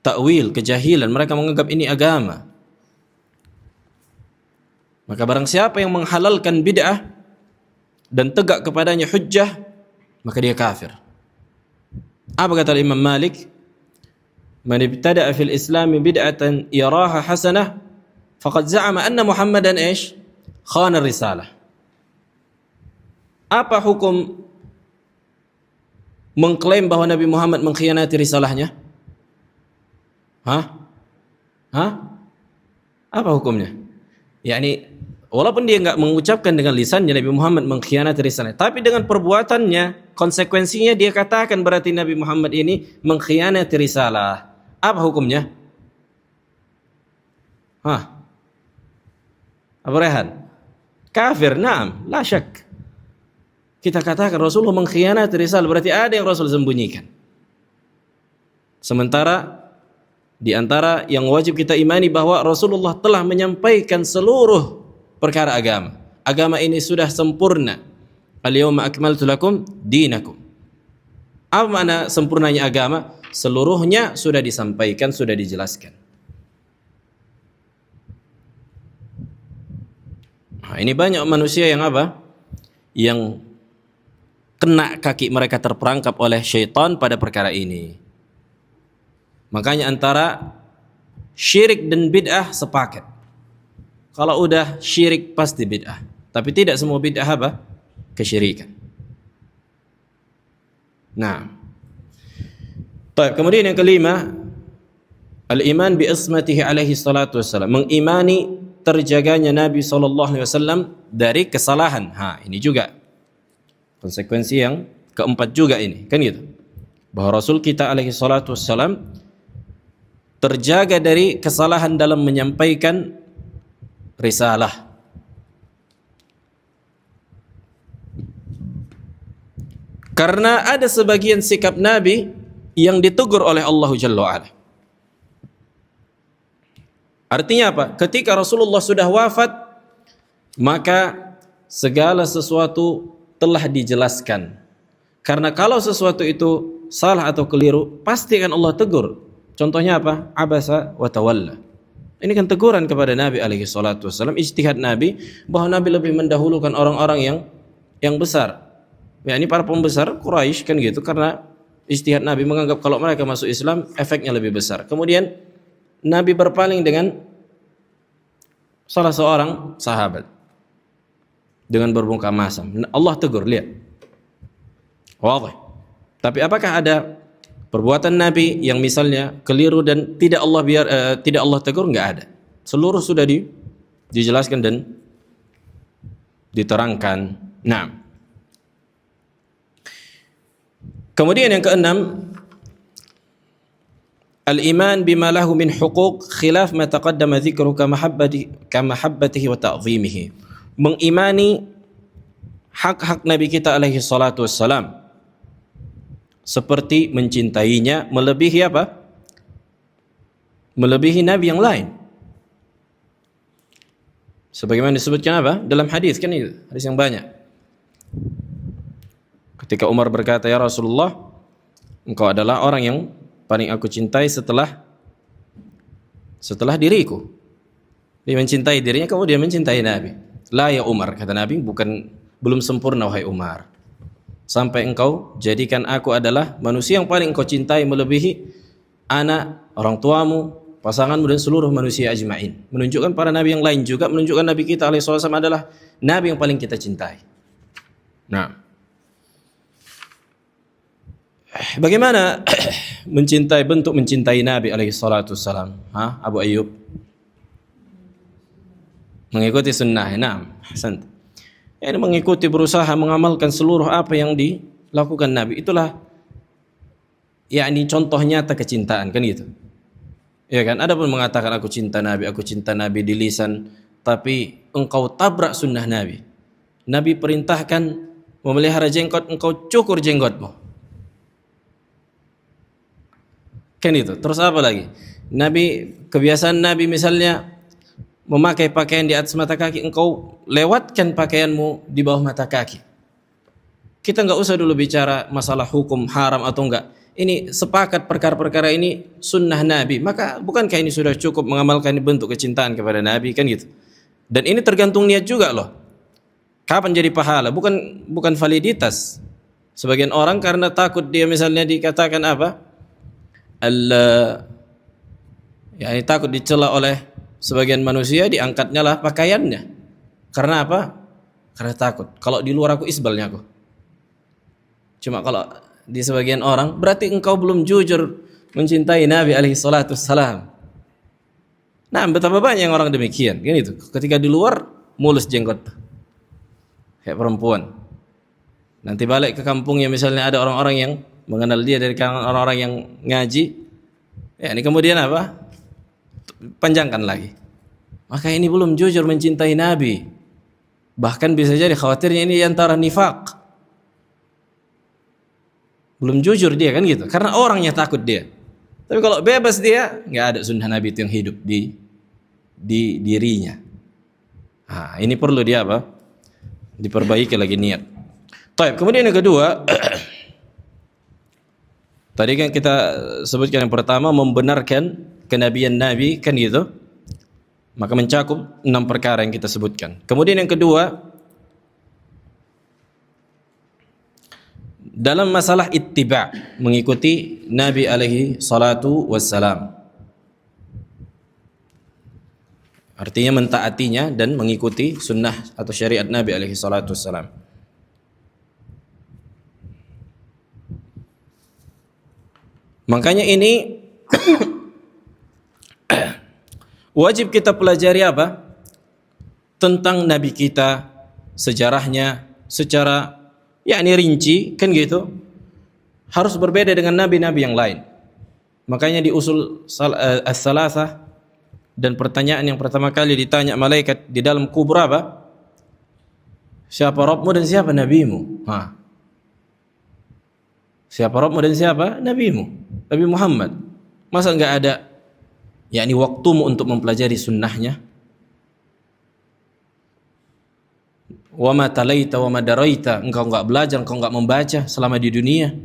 takwil, kejahilan. Mereka menganggap ini agama. Maka barang siapa yang menghalalkan bid'ah dan tegak kepadanya hujjah, maka dia kafir. Apa kata Imam Malik? Man ibtada'a fil Islam bid'atan yaraha hasanah faqad za'ama anna Muhammadan khana risalah. Apa hukum mengklaim bahwa Nabi Muhammad mengkhianati risalahnya? Apa hukumnya? Yani walaupun dia enggak mengucapkan dengan lisannya Nabi Muhammad mengkhianati risalahnya, tapi dengan perbuatannya, konsekuensinya dia katakan berarti Nabi Muhammad ini mengkhianati risalah. Apa hukumnya? Abu Rehan, kafir, naam, la syak. Kita katakan Rasulullah mengkhianati risalah, berarti ada yang Rasul sembunyikan. Sementara di antara yang wajib kita imani bahwa Rasulullah telah menyampaikan seluruh perkara agama. Agama ini sudah sempurna. Al-yawma akmaltu lakum dinakum. Apa makna sempurnanya agama? Seluruhnya sudah disampaikan, sudah dijelaskan. Ini banyak manusia yang yang kena kaki mereka terperangkap oleh syaitan pada perkara ini. Makanya antara syirik dan bid'ah sepakat. Kalau udah syirik pasti bid'ah. Tapi tidak semua bid'ah kesyirikan. Nah, kemudian yang kelima, al-iman bi ismatihi alaihi salatu wassalam, mengimani terjaganya Nabi SAW dari kesalahan. Ini juga konsekuensi yang keempat juga ini, kan gitu. Bahwa Rasul kita alaihi salatu wassalam terjaga dari kesalahan dalam menyampaikan risalah. Karena ada sebagian sikap Nabi yang ditegur oleh Allah Jalla wa'ala. Artinya apa? Ketika Rasulullah sudah wafat, maka segala sesuatu telah dijelaskan. Karena kalau sesuatu itu salah atau keliru, pasti akan Allah tegur. Contohnya apa? Abasa wa tawalla. Ini kan teguran kepada Nabi alaihi salatu wasallam, ijtihad Nabi bahwa Nabi lebih mendahulukan orang-orang yang besar. Ya, ini para pembesar Quraisy kan gitu, karena ijtihad Nabi menganggap kalau mereka masuk Islam efeknya lebih besar. Kemudian Nabi berpaling dengan salah seorang sahabat dengan berbungkam masam. Allah tegur, lihat. Wadih. Tapi apakah ada perbuatan Nabi yang misalnya keliru dan tidak Allah tegur? Enggak ada. Seluruh sudah dijelaskan dan diterangkan. Nah. Kemudian yang keenam, al-iman bima lahu min huquq khilaf ma taqaddama dzikruhu ka mahabbatihi wa ta'zimihi. Mengimani hak-hak Nabi kita alaihi salatu wassalam, seperti mencintainya melebihi apa? Melebihi nabi yang lain. Sebagaimana disebutkan apa? Dalam hadis kan itu, hadis yang banyak. Ketika Umar berkata, "Ya Rasulullah, engkau adalah orang yang paling aku cintai setelah diriku." Dia mencintai dirinya, kemudian mencintai Nabi. "La ya Umar," kata Nabi, belum sempurna wahai Umar. Sampai engkau jadikan aku adalah manusia yang paling engkau cintai melebihi anak, orang tuamu, pasanganmu dan seluruh manusia ajma'in. Menunjukkan para nabi yang lain juga, menunjukkan Nabi kita alaihi wasallam adalah nabi yang paling kita cintai. Nah, bagaimana bentuk mencintai Nabi alaihi salatu wassalam? Abu Ayyub? Mengikuti sunnah. Naam, ahsant. Ini mengikuti, berusaha mengamalkan seluruh apa yang dilakukan Nabi. Itulah contoh nyata kecintaan, kan gitu. Ya kan? Ada pun mengatakan aku cinta Nabi di lisan, tapi engkau tabrak sunnah Nabi. Nabi perintahkan memelihara jenggot, engkau cukur jenggotmu. Kan itu. Terus apa lagi? Kebiasaan Nabi misalnya memakai pakaian di atas mata kaki, engkau lewatkan pakaianmu di bawah mata kaki. Kita enggak usah dulu bicara masalah hukum haram atau enggak. Ini sepakat perkara-perkara ini sunnah Nabi. Maka bukankah ini sudah cukup mengamalkan bentuk kecintaan kepada Nabi, kan gitu. Dan ini tergantung niat juga loh. Kapan jadi pahala? Bukan validitas. Sebagian orang karena takut dia misalnya dikatakan apa? Takut dicela oleh sebagian manusia, diangkatnya lah pakaiannya. Karena apa? Karena takut. Kalau di luar aku isbalnya aku. Cuma kalau di sebagian orang, berarti engkau belum jujur mencintai Nabi alaihi salatu wassalam. Nah, betapa banyak orang demikian. Gini tuh. Ketika di luar mulus jenggot, kayak perempuan. Nanti balik ke kampungnya misalnya ada orang-orang yang mengenal dia dari kalangan orang-orang yang ngaji. Ini kemudian apa? Panjangkan lagi. Maka ini belum jujur mencintai Nabi. Bahkan bisa jadi khawatirnya ini antara nifaq. Belum jujur dia, kan gitu. Karena orangnya takut dia. Tapi kalau bebas dia, nggak ada sunnah Nabi itu yang hidup di dirinya. Ini perlu dia apa? Diperbaiki lagi niat. Baik, kemudian yang kedua, tadi kan kita sebutkan yang pertama membenarkan kenabian Nabi, kan gitu. Maka mencakup 6 perkara yang kita sebutkan. Kemudian yang kedua, dalam masalah ittiba', mengikuti Nabi alaihi salatu wassalam. Artinya mentaatinya dan mengikuti sunnah atau syariat Nabi alaihi salatu wassalam. Makanya ini wajib kita pelajari apa? Tentang Nabi kita, sejarahnya secara rinci, kan gitu. Harus berbeda dengan nabi-nabi yang lain. Makanya di usul as-salasah dan pertanyaan yang pertama kali ditanya malaikat di dalam kubur apa? Siapa Rabbmu dan siapa nabimu? Siapa Rabbmu dan siapa nabimu? Nabi Muhammad. Masa enggak ada yakni waktumu untuk mempelajari sunnahnya. Wa ma talaita wa ma daraita, engkau enggak belajar, engkau enggak membaca selama di dunia.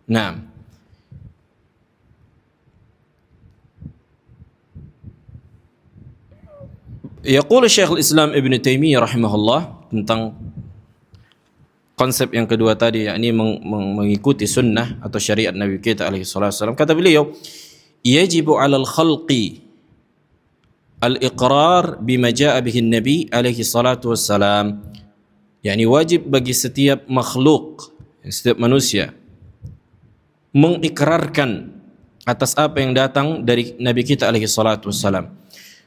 Nah, yaqulu Syekhul Islam Ibn Taimiyah rahimahullah tentang konsep yang kedua tadi, yakni mengikuti sunnah atau syariat Nabi kita alaihi salatu wasallam. Kata beliau, yajibu 'alal khalqi al-iqrar bima jaa bihi Nabi alaihi salatu wassalam, yakni wajib bagi setiap makhluk, setiap manusia mengikrarkan atas apa yang datang dari Nabi kita alaihi salatu wassalam.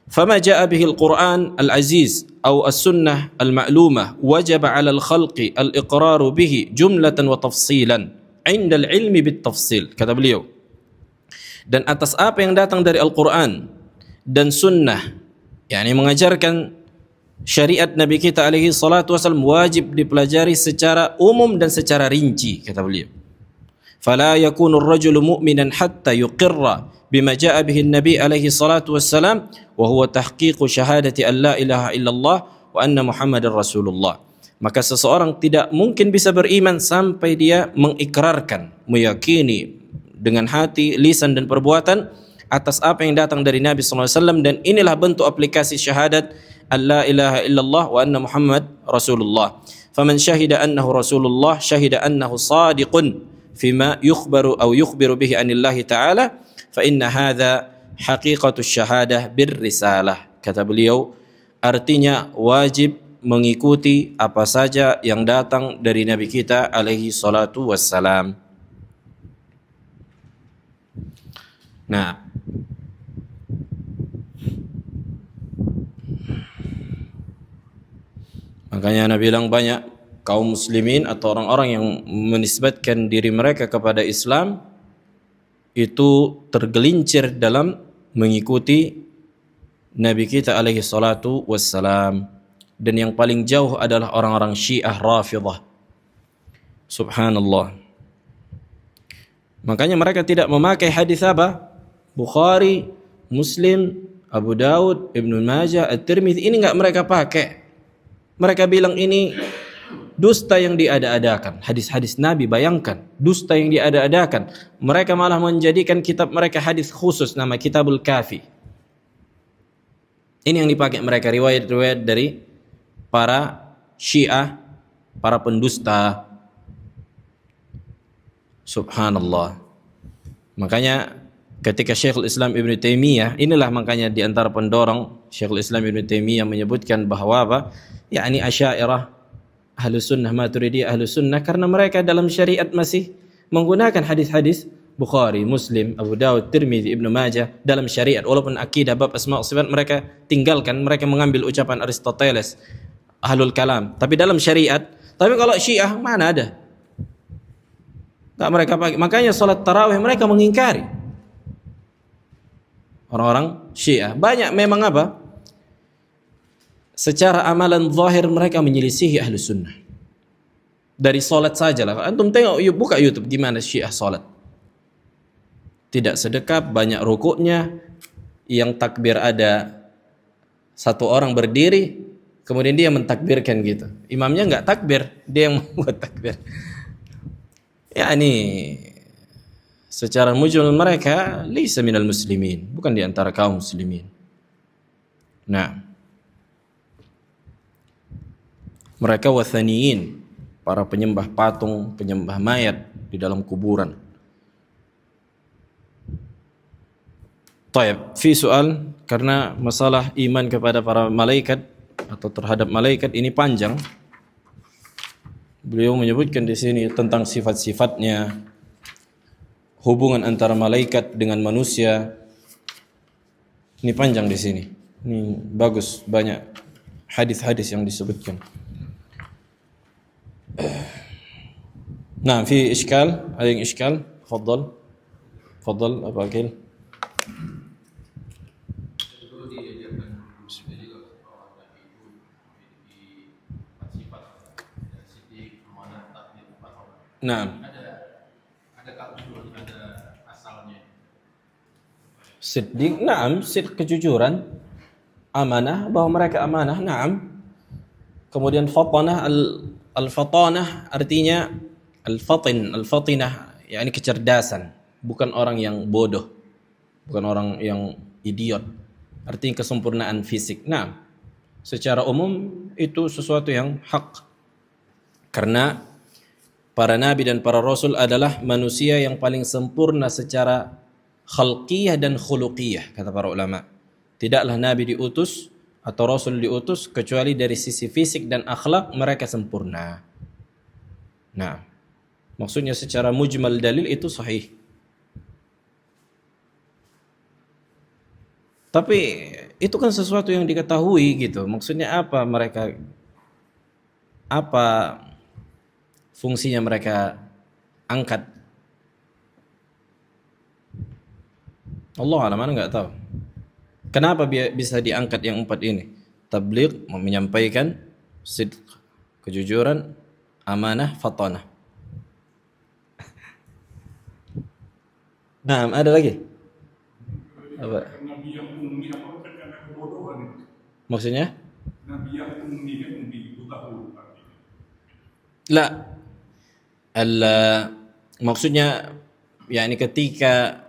Fama jaa bihi al-Quran al-aziz atau as-sunnah al-ma'lumah wajib 'ala al-khalqi al-iqrar bihi jumlatan wa tafsilan 'inda al-'ilmi bit-tafsil. Kata beliau, dan atas apa yang datang dari Al-Quran dan sunnah, yakni mengajarkan syariat Nabi kita alaihi salatu wasallam, wajib dipelajari secara umum dan secara rinci, kata beliau. Fala yakunu ar-rajulu mu'minan hatta yuqirra bima jaa bihi an-nabi alaihi salatu wassalam wa huwa tahqiqu syahadati an la ilaha illallah wa anna muhammadar rasulullah. Maka seseorang tidak mungkin bisa beriman sampai dia mengikrarkan, meyakini dengan hati, lisan dan perbuatan atas apa yang datang dari Nabi SAW, dan inilah bentuk aplikasi syahadat alla ilaha illallah wa anna Muhammad Rasulullah. Faman syahida annahu Rasulullah syahida annahu sadiqun fima yukhbaru aw yukhbiru bihi anillahi ta'ala fa inna hadha haqiqatu syahadah birrisalah. Kata beliau, artinya wajib mengikuti apa saja yang datang dari Nabi kita alaihi salatu wassalam. Nah, makanya Nabi bilang banyak kaum muslimin atau orang-orang yang menisbatkan diri mereka kepada Islam itu tergelincir dalam mengikuti Nabi kita alaihi salatu wassalam, dan yang paling jauh adalah orang-orang Syiah Rafidhah. Subhanallah. Makanya mereka tidak memakai hadis apa? Bukhari, Muslim, Abu Daud, Ibnu Majah, At-Tirmidzi, ini enggak mereka pakai. Mereka bilang ini dusta yang diada-adakan. Hadis-hadis Nabi, bayangkan, dusta yang diada-adakan. Mereka malah menjadikan kitab mereka hadis khusus, nama Kitabul Kafi. Ini yang dipakai mereka, riwayat-riwayat dari para Syiah, para pendusta. Subhanallah. Makanya ketika Syekhul Islam Ibn Taimiyah, inilah makanya di antara pendorong Syekhul Islam Ibn Taimiyah menyebutkan bahwa apa? Yakni Asy'ariyah, Ahlus Sunnah, Maturidiyah, Ahlus Sunnah, karena mereka dalam syariat masih menggunakan hadis-hadis Bukhari, Muslim, Abu Daud, Tirmidzi, Ibnu Majah dalam syariat. Walaupun akidah bab asma' wa sifat mereka tinggalkan, mereka mengambil ucapan Aristoteles, Ahlul Kalam, tapi dalam syariat. Tapi kalau Syiah mana ada? Tak mereka pakai. Makanya salat tarawih mereka mengingkari. Orang-orang Syiah banyak memang apa? Secara amalan zahir mereka menyelisihi Ahlus Sunnah. Dari salat sajalah. Antum tengok, buka YouTube gimana Syiah salat. Tidak sedekap, banyak rukuknya, yang takbir ada satu orang berdiri, kemudian dia mentakbirkan gitu. Imamnya enggak takbir, dia yang membuat takbir. Yani secara mujmal mereka laysa minal muslimin, bukan di antara kaum muslimin. Nah, mereka wathaniyin, para penyembah patung, penyembah mayat di dalam kuburan. Taib, fi soal, karena masalah iman kepada para malaikat atau terhadap malaikat ini panjang. Beliau menyebutkan di sini tentang sifat-sifatnya, hubungan antara malaikat dengan manusia. Ini panjang di sini. Ini bagus, banyak hadis-hadis yang disebutkan. Nah, fi iskal, ada yang iskal? Fadhal. Fadhal, apa akil? Nah, adakah usul, ada asalnya? Siddiq, na'am, sidq kejujuran, amanah, bahwa mereka amanah, na'am. Kemudian fatanah, al-fatanah artinya al-fatinah, yakni kecerdasan, bukan orang yang bodoh, bukan orang yang idiot. Artinya kesempurnaan fisik. Nah, secara umum itu sesuatu yang hak. Karena para nabi dan para rasul adalah manusia yang paling sempurna secara khalqiyah dan khuluqiyah, kata para ulama. Tidaklah nabi diutus atau rasul diutus kecuali dari sisi fisik dan akhlak mereka sempurna. Nah, maksudnya secara mujmal dalil itu sahih. Tapi itu kan sesuatu yang diketahui gitu. Maksudnya apa mereka, apa fungsinya mereka angkat? Allah alam, mana nggak tahu. Kenapa bisa diangkat yang 4 ini? Tabligh, menyampaikan, sidq, kejujuran, amanah, fatanah. Nah, ada lagi? Apa? Nabi yang ummi apa karena kebodohan? Maksudnya? Nabi yang ummi kan ummi buta huruf. La. Maksudnya yakni ketika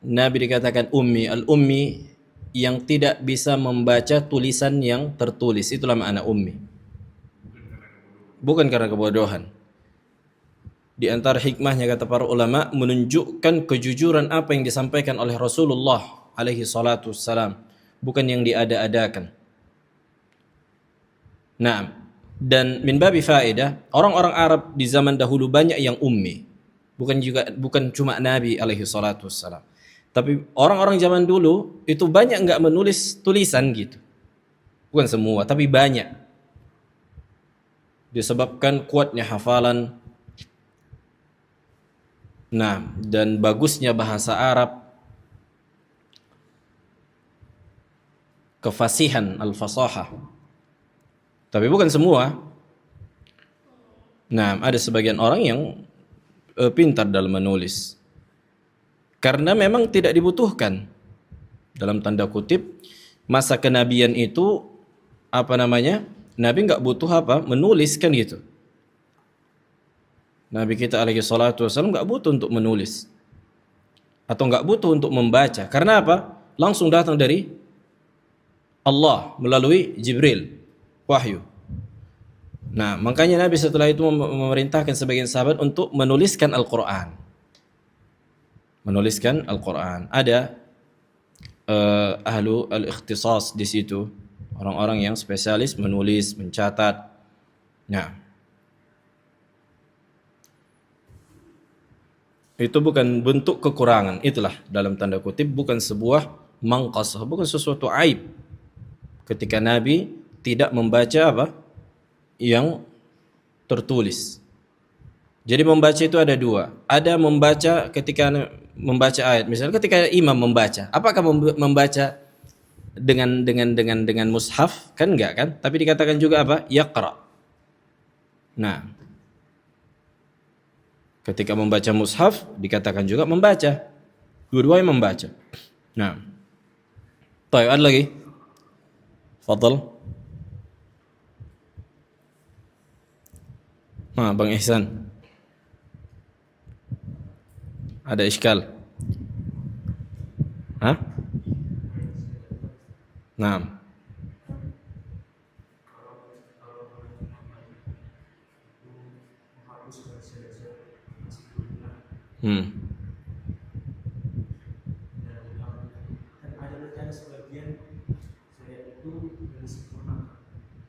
Nabi dikatakan ummi, al-ummi yang tidak bisa membaca tulisan yang tertulis, itulah makna ummi. Bukan karena kebodohan. Di antara hikmahnya kata para ulama menunjukkan kejujuran apa yang disampaikan oleh Rasulullah alaihi salatu wassalam, bukan yang diada-adakan. Nah, dan min babi faedah, orang-orang Arab di zaman dahulu banyak yang ummi. Bukan cuma Nabi alaihi salatu wassalam. Tapi orang-orang zaman dulu itu banyak enggak menulis tulisan gitu. Bukan semua, tapi banyak. Disebabkan kuatnya hafalan. Nah, dan bagusnya bahasa Arab. Kefasihan, al-fasahah. Tapi bukan semua. Nah, ada sebagian orang yang pintar dalam menulis. Karena memang tidak dibutuhkan. Dalam tanda kutip, masa kenabian itu Nabi enggak butuh menulis kan gitu. Nabi kita alaihi salatu wasallam enggak butuh untuk menulis. Atau enggak butuh untuk membaca. Karena apa? Langsung datang dari Allah melalui Jibril, wahyu. Nah, makanya Nabi setelah itu memerintahkan sebagian sahabat untuk menuliskan Al-Quran. Menuliskan Al-Quran. Ada ahlu al-ikhtisas di situ, orang-orang yang spesialis menulis, mencatat. Nah, itu bukan bentuk kekurangan, itulah dalam tanda kutip bukan sebuah mangqasah, bukan sesuatu aib ketika Nabi tidak membaca yang tertulis. Jadi membaca itu ada dua. Ada membaca ketika membaca ayat. Misalnya ketika imam membaca, apakah membaca dengan mushaf? Kan enggak kan? Tapi dikatakan juga yaqra. Nah, ketika membaca mushaf dikatakan juga membaca. Dua-duanya membaca. Nah. Baik, ada lagi? Fadhal. Bang Ihsan. Ada iskal? Hah? Naam.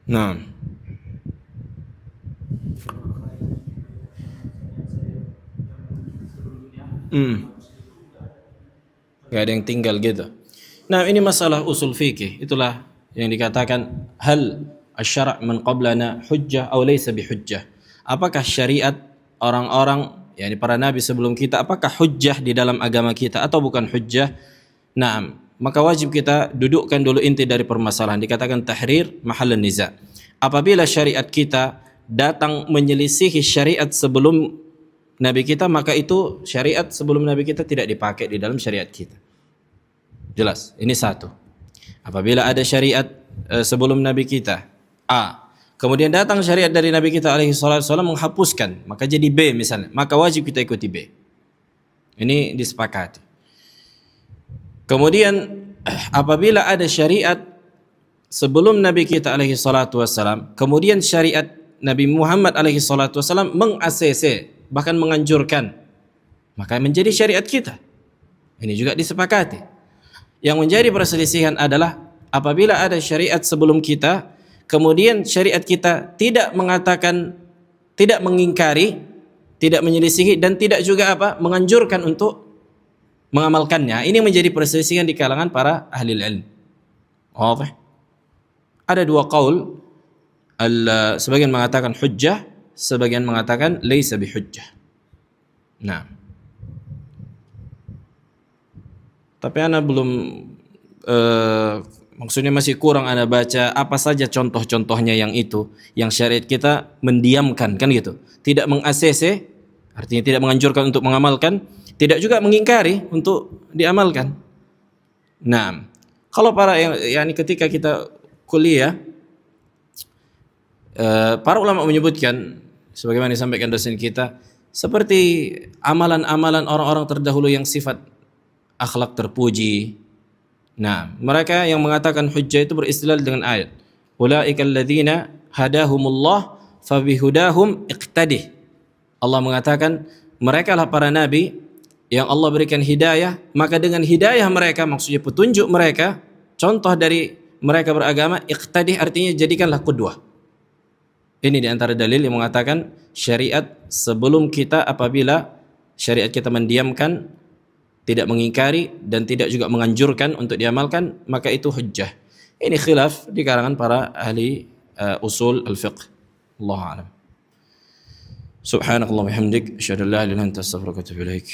Naam. Gak ada yang tinggal gitu. Nah, ini masalah usul fikih. Itulah yang dikatakan hal asy-syara' man qablana hujjah aw laysa bihujjah. Apakah syariat orang-orang yakni para nabi sebelum kita apakah hujjah di dalam agama kita atau bukan hujjah? Nah, maka wajib kita dudukkan dulu inti dari permasalahan. Dikatakan tahrir mahallun niza'. Apabila syariat kita datang menyelisihi syariat sebelum Nabi kita, maka itu syariat sebelum Nabi kita tidak dipakai di dalam syariat kita. Jelas, ini satu. Apabila ada syariat sebelum Nabi kita A, kemudian datang syariat dari Nabi kita alaihi salatu wasallam menghapuskan, maka jadi B misalnya, maka wajib kita ikuti B. Ini disepakati. Kemudian apabila ada syariat sebelum Nabi kita alaihi salatu wasallam, kemudian syariat Nabi Muhammad alaihi salatu wasallam meng-ACC, bahkan menganjurkan, maka menjadi syariat kita. Ini juga disepakati. Yang menjadi perselisihan adalah apabila ada syariat sebelum kita, kemudian syariat kita tidak mengatakan, tidak mengingkari, tidak menyelisihi, dan tidak juga menganjurkan untuk mengamalkannya. Ini menjadi perselisihan di kalangan para ahli ilmu. Ada dua qaul, sebagian mengatakan hujjah, sebagian mengatakan laisa bihujjah. Nah, tapi ana belum maksudnya masih kurang ana baca apa saja contoh-contohnya yang itu, yang syariat kita mendiamkan, kan gitu. Tidak meng-ACC, artinya tidak menganjurkan untuk mengamalkan, tidak juga mengingkari untuk diamalkan. Nah, kalau para yang ketika kita kuliah, para ulama menyebutkan sebagaimana disampaikan dosen kita, seperti amalan-amalan orang-orang terdahulu yang sifat akhlak terpuji. Nah, mereka yang mengatakan hujjah itu beristilal dengan ayat, ulaikal ladzina hadahumullah fabihudahum iqtadih. Allah mengatakan mereka lah para nabi yang Allah berikan hidayah, maka dengan hidayah mereka, maksudnya petunjuk mereka, contoh dari mereka beragama, iqtadih artinya jadikanlah qudwah. Ini di antara dalil yang mengatakan syariat sebelum kita, apabila syariat kita mendiamkan, tidak mengingkari dan tidak juga menganjurkan untuk diamalkan, maka itu hujjah. Ini khilaf di kalangan para ahli usul al-fiqh. Allahu a'lam. Subhanakallahumma wa bihamdik, asyhadu an la ilaha illa anta, astaghfiruka wa atubu ilaik.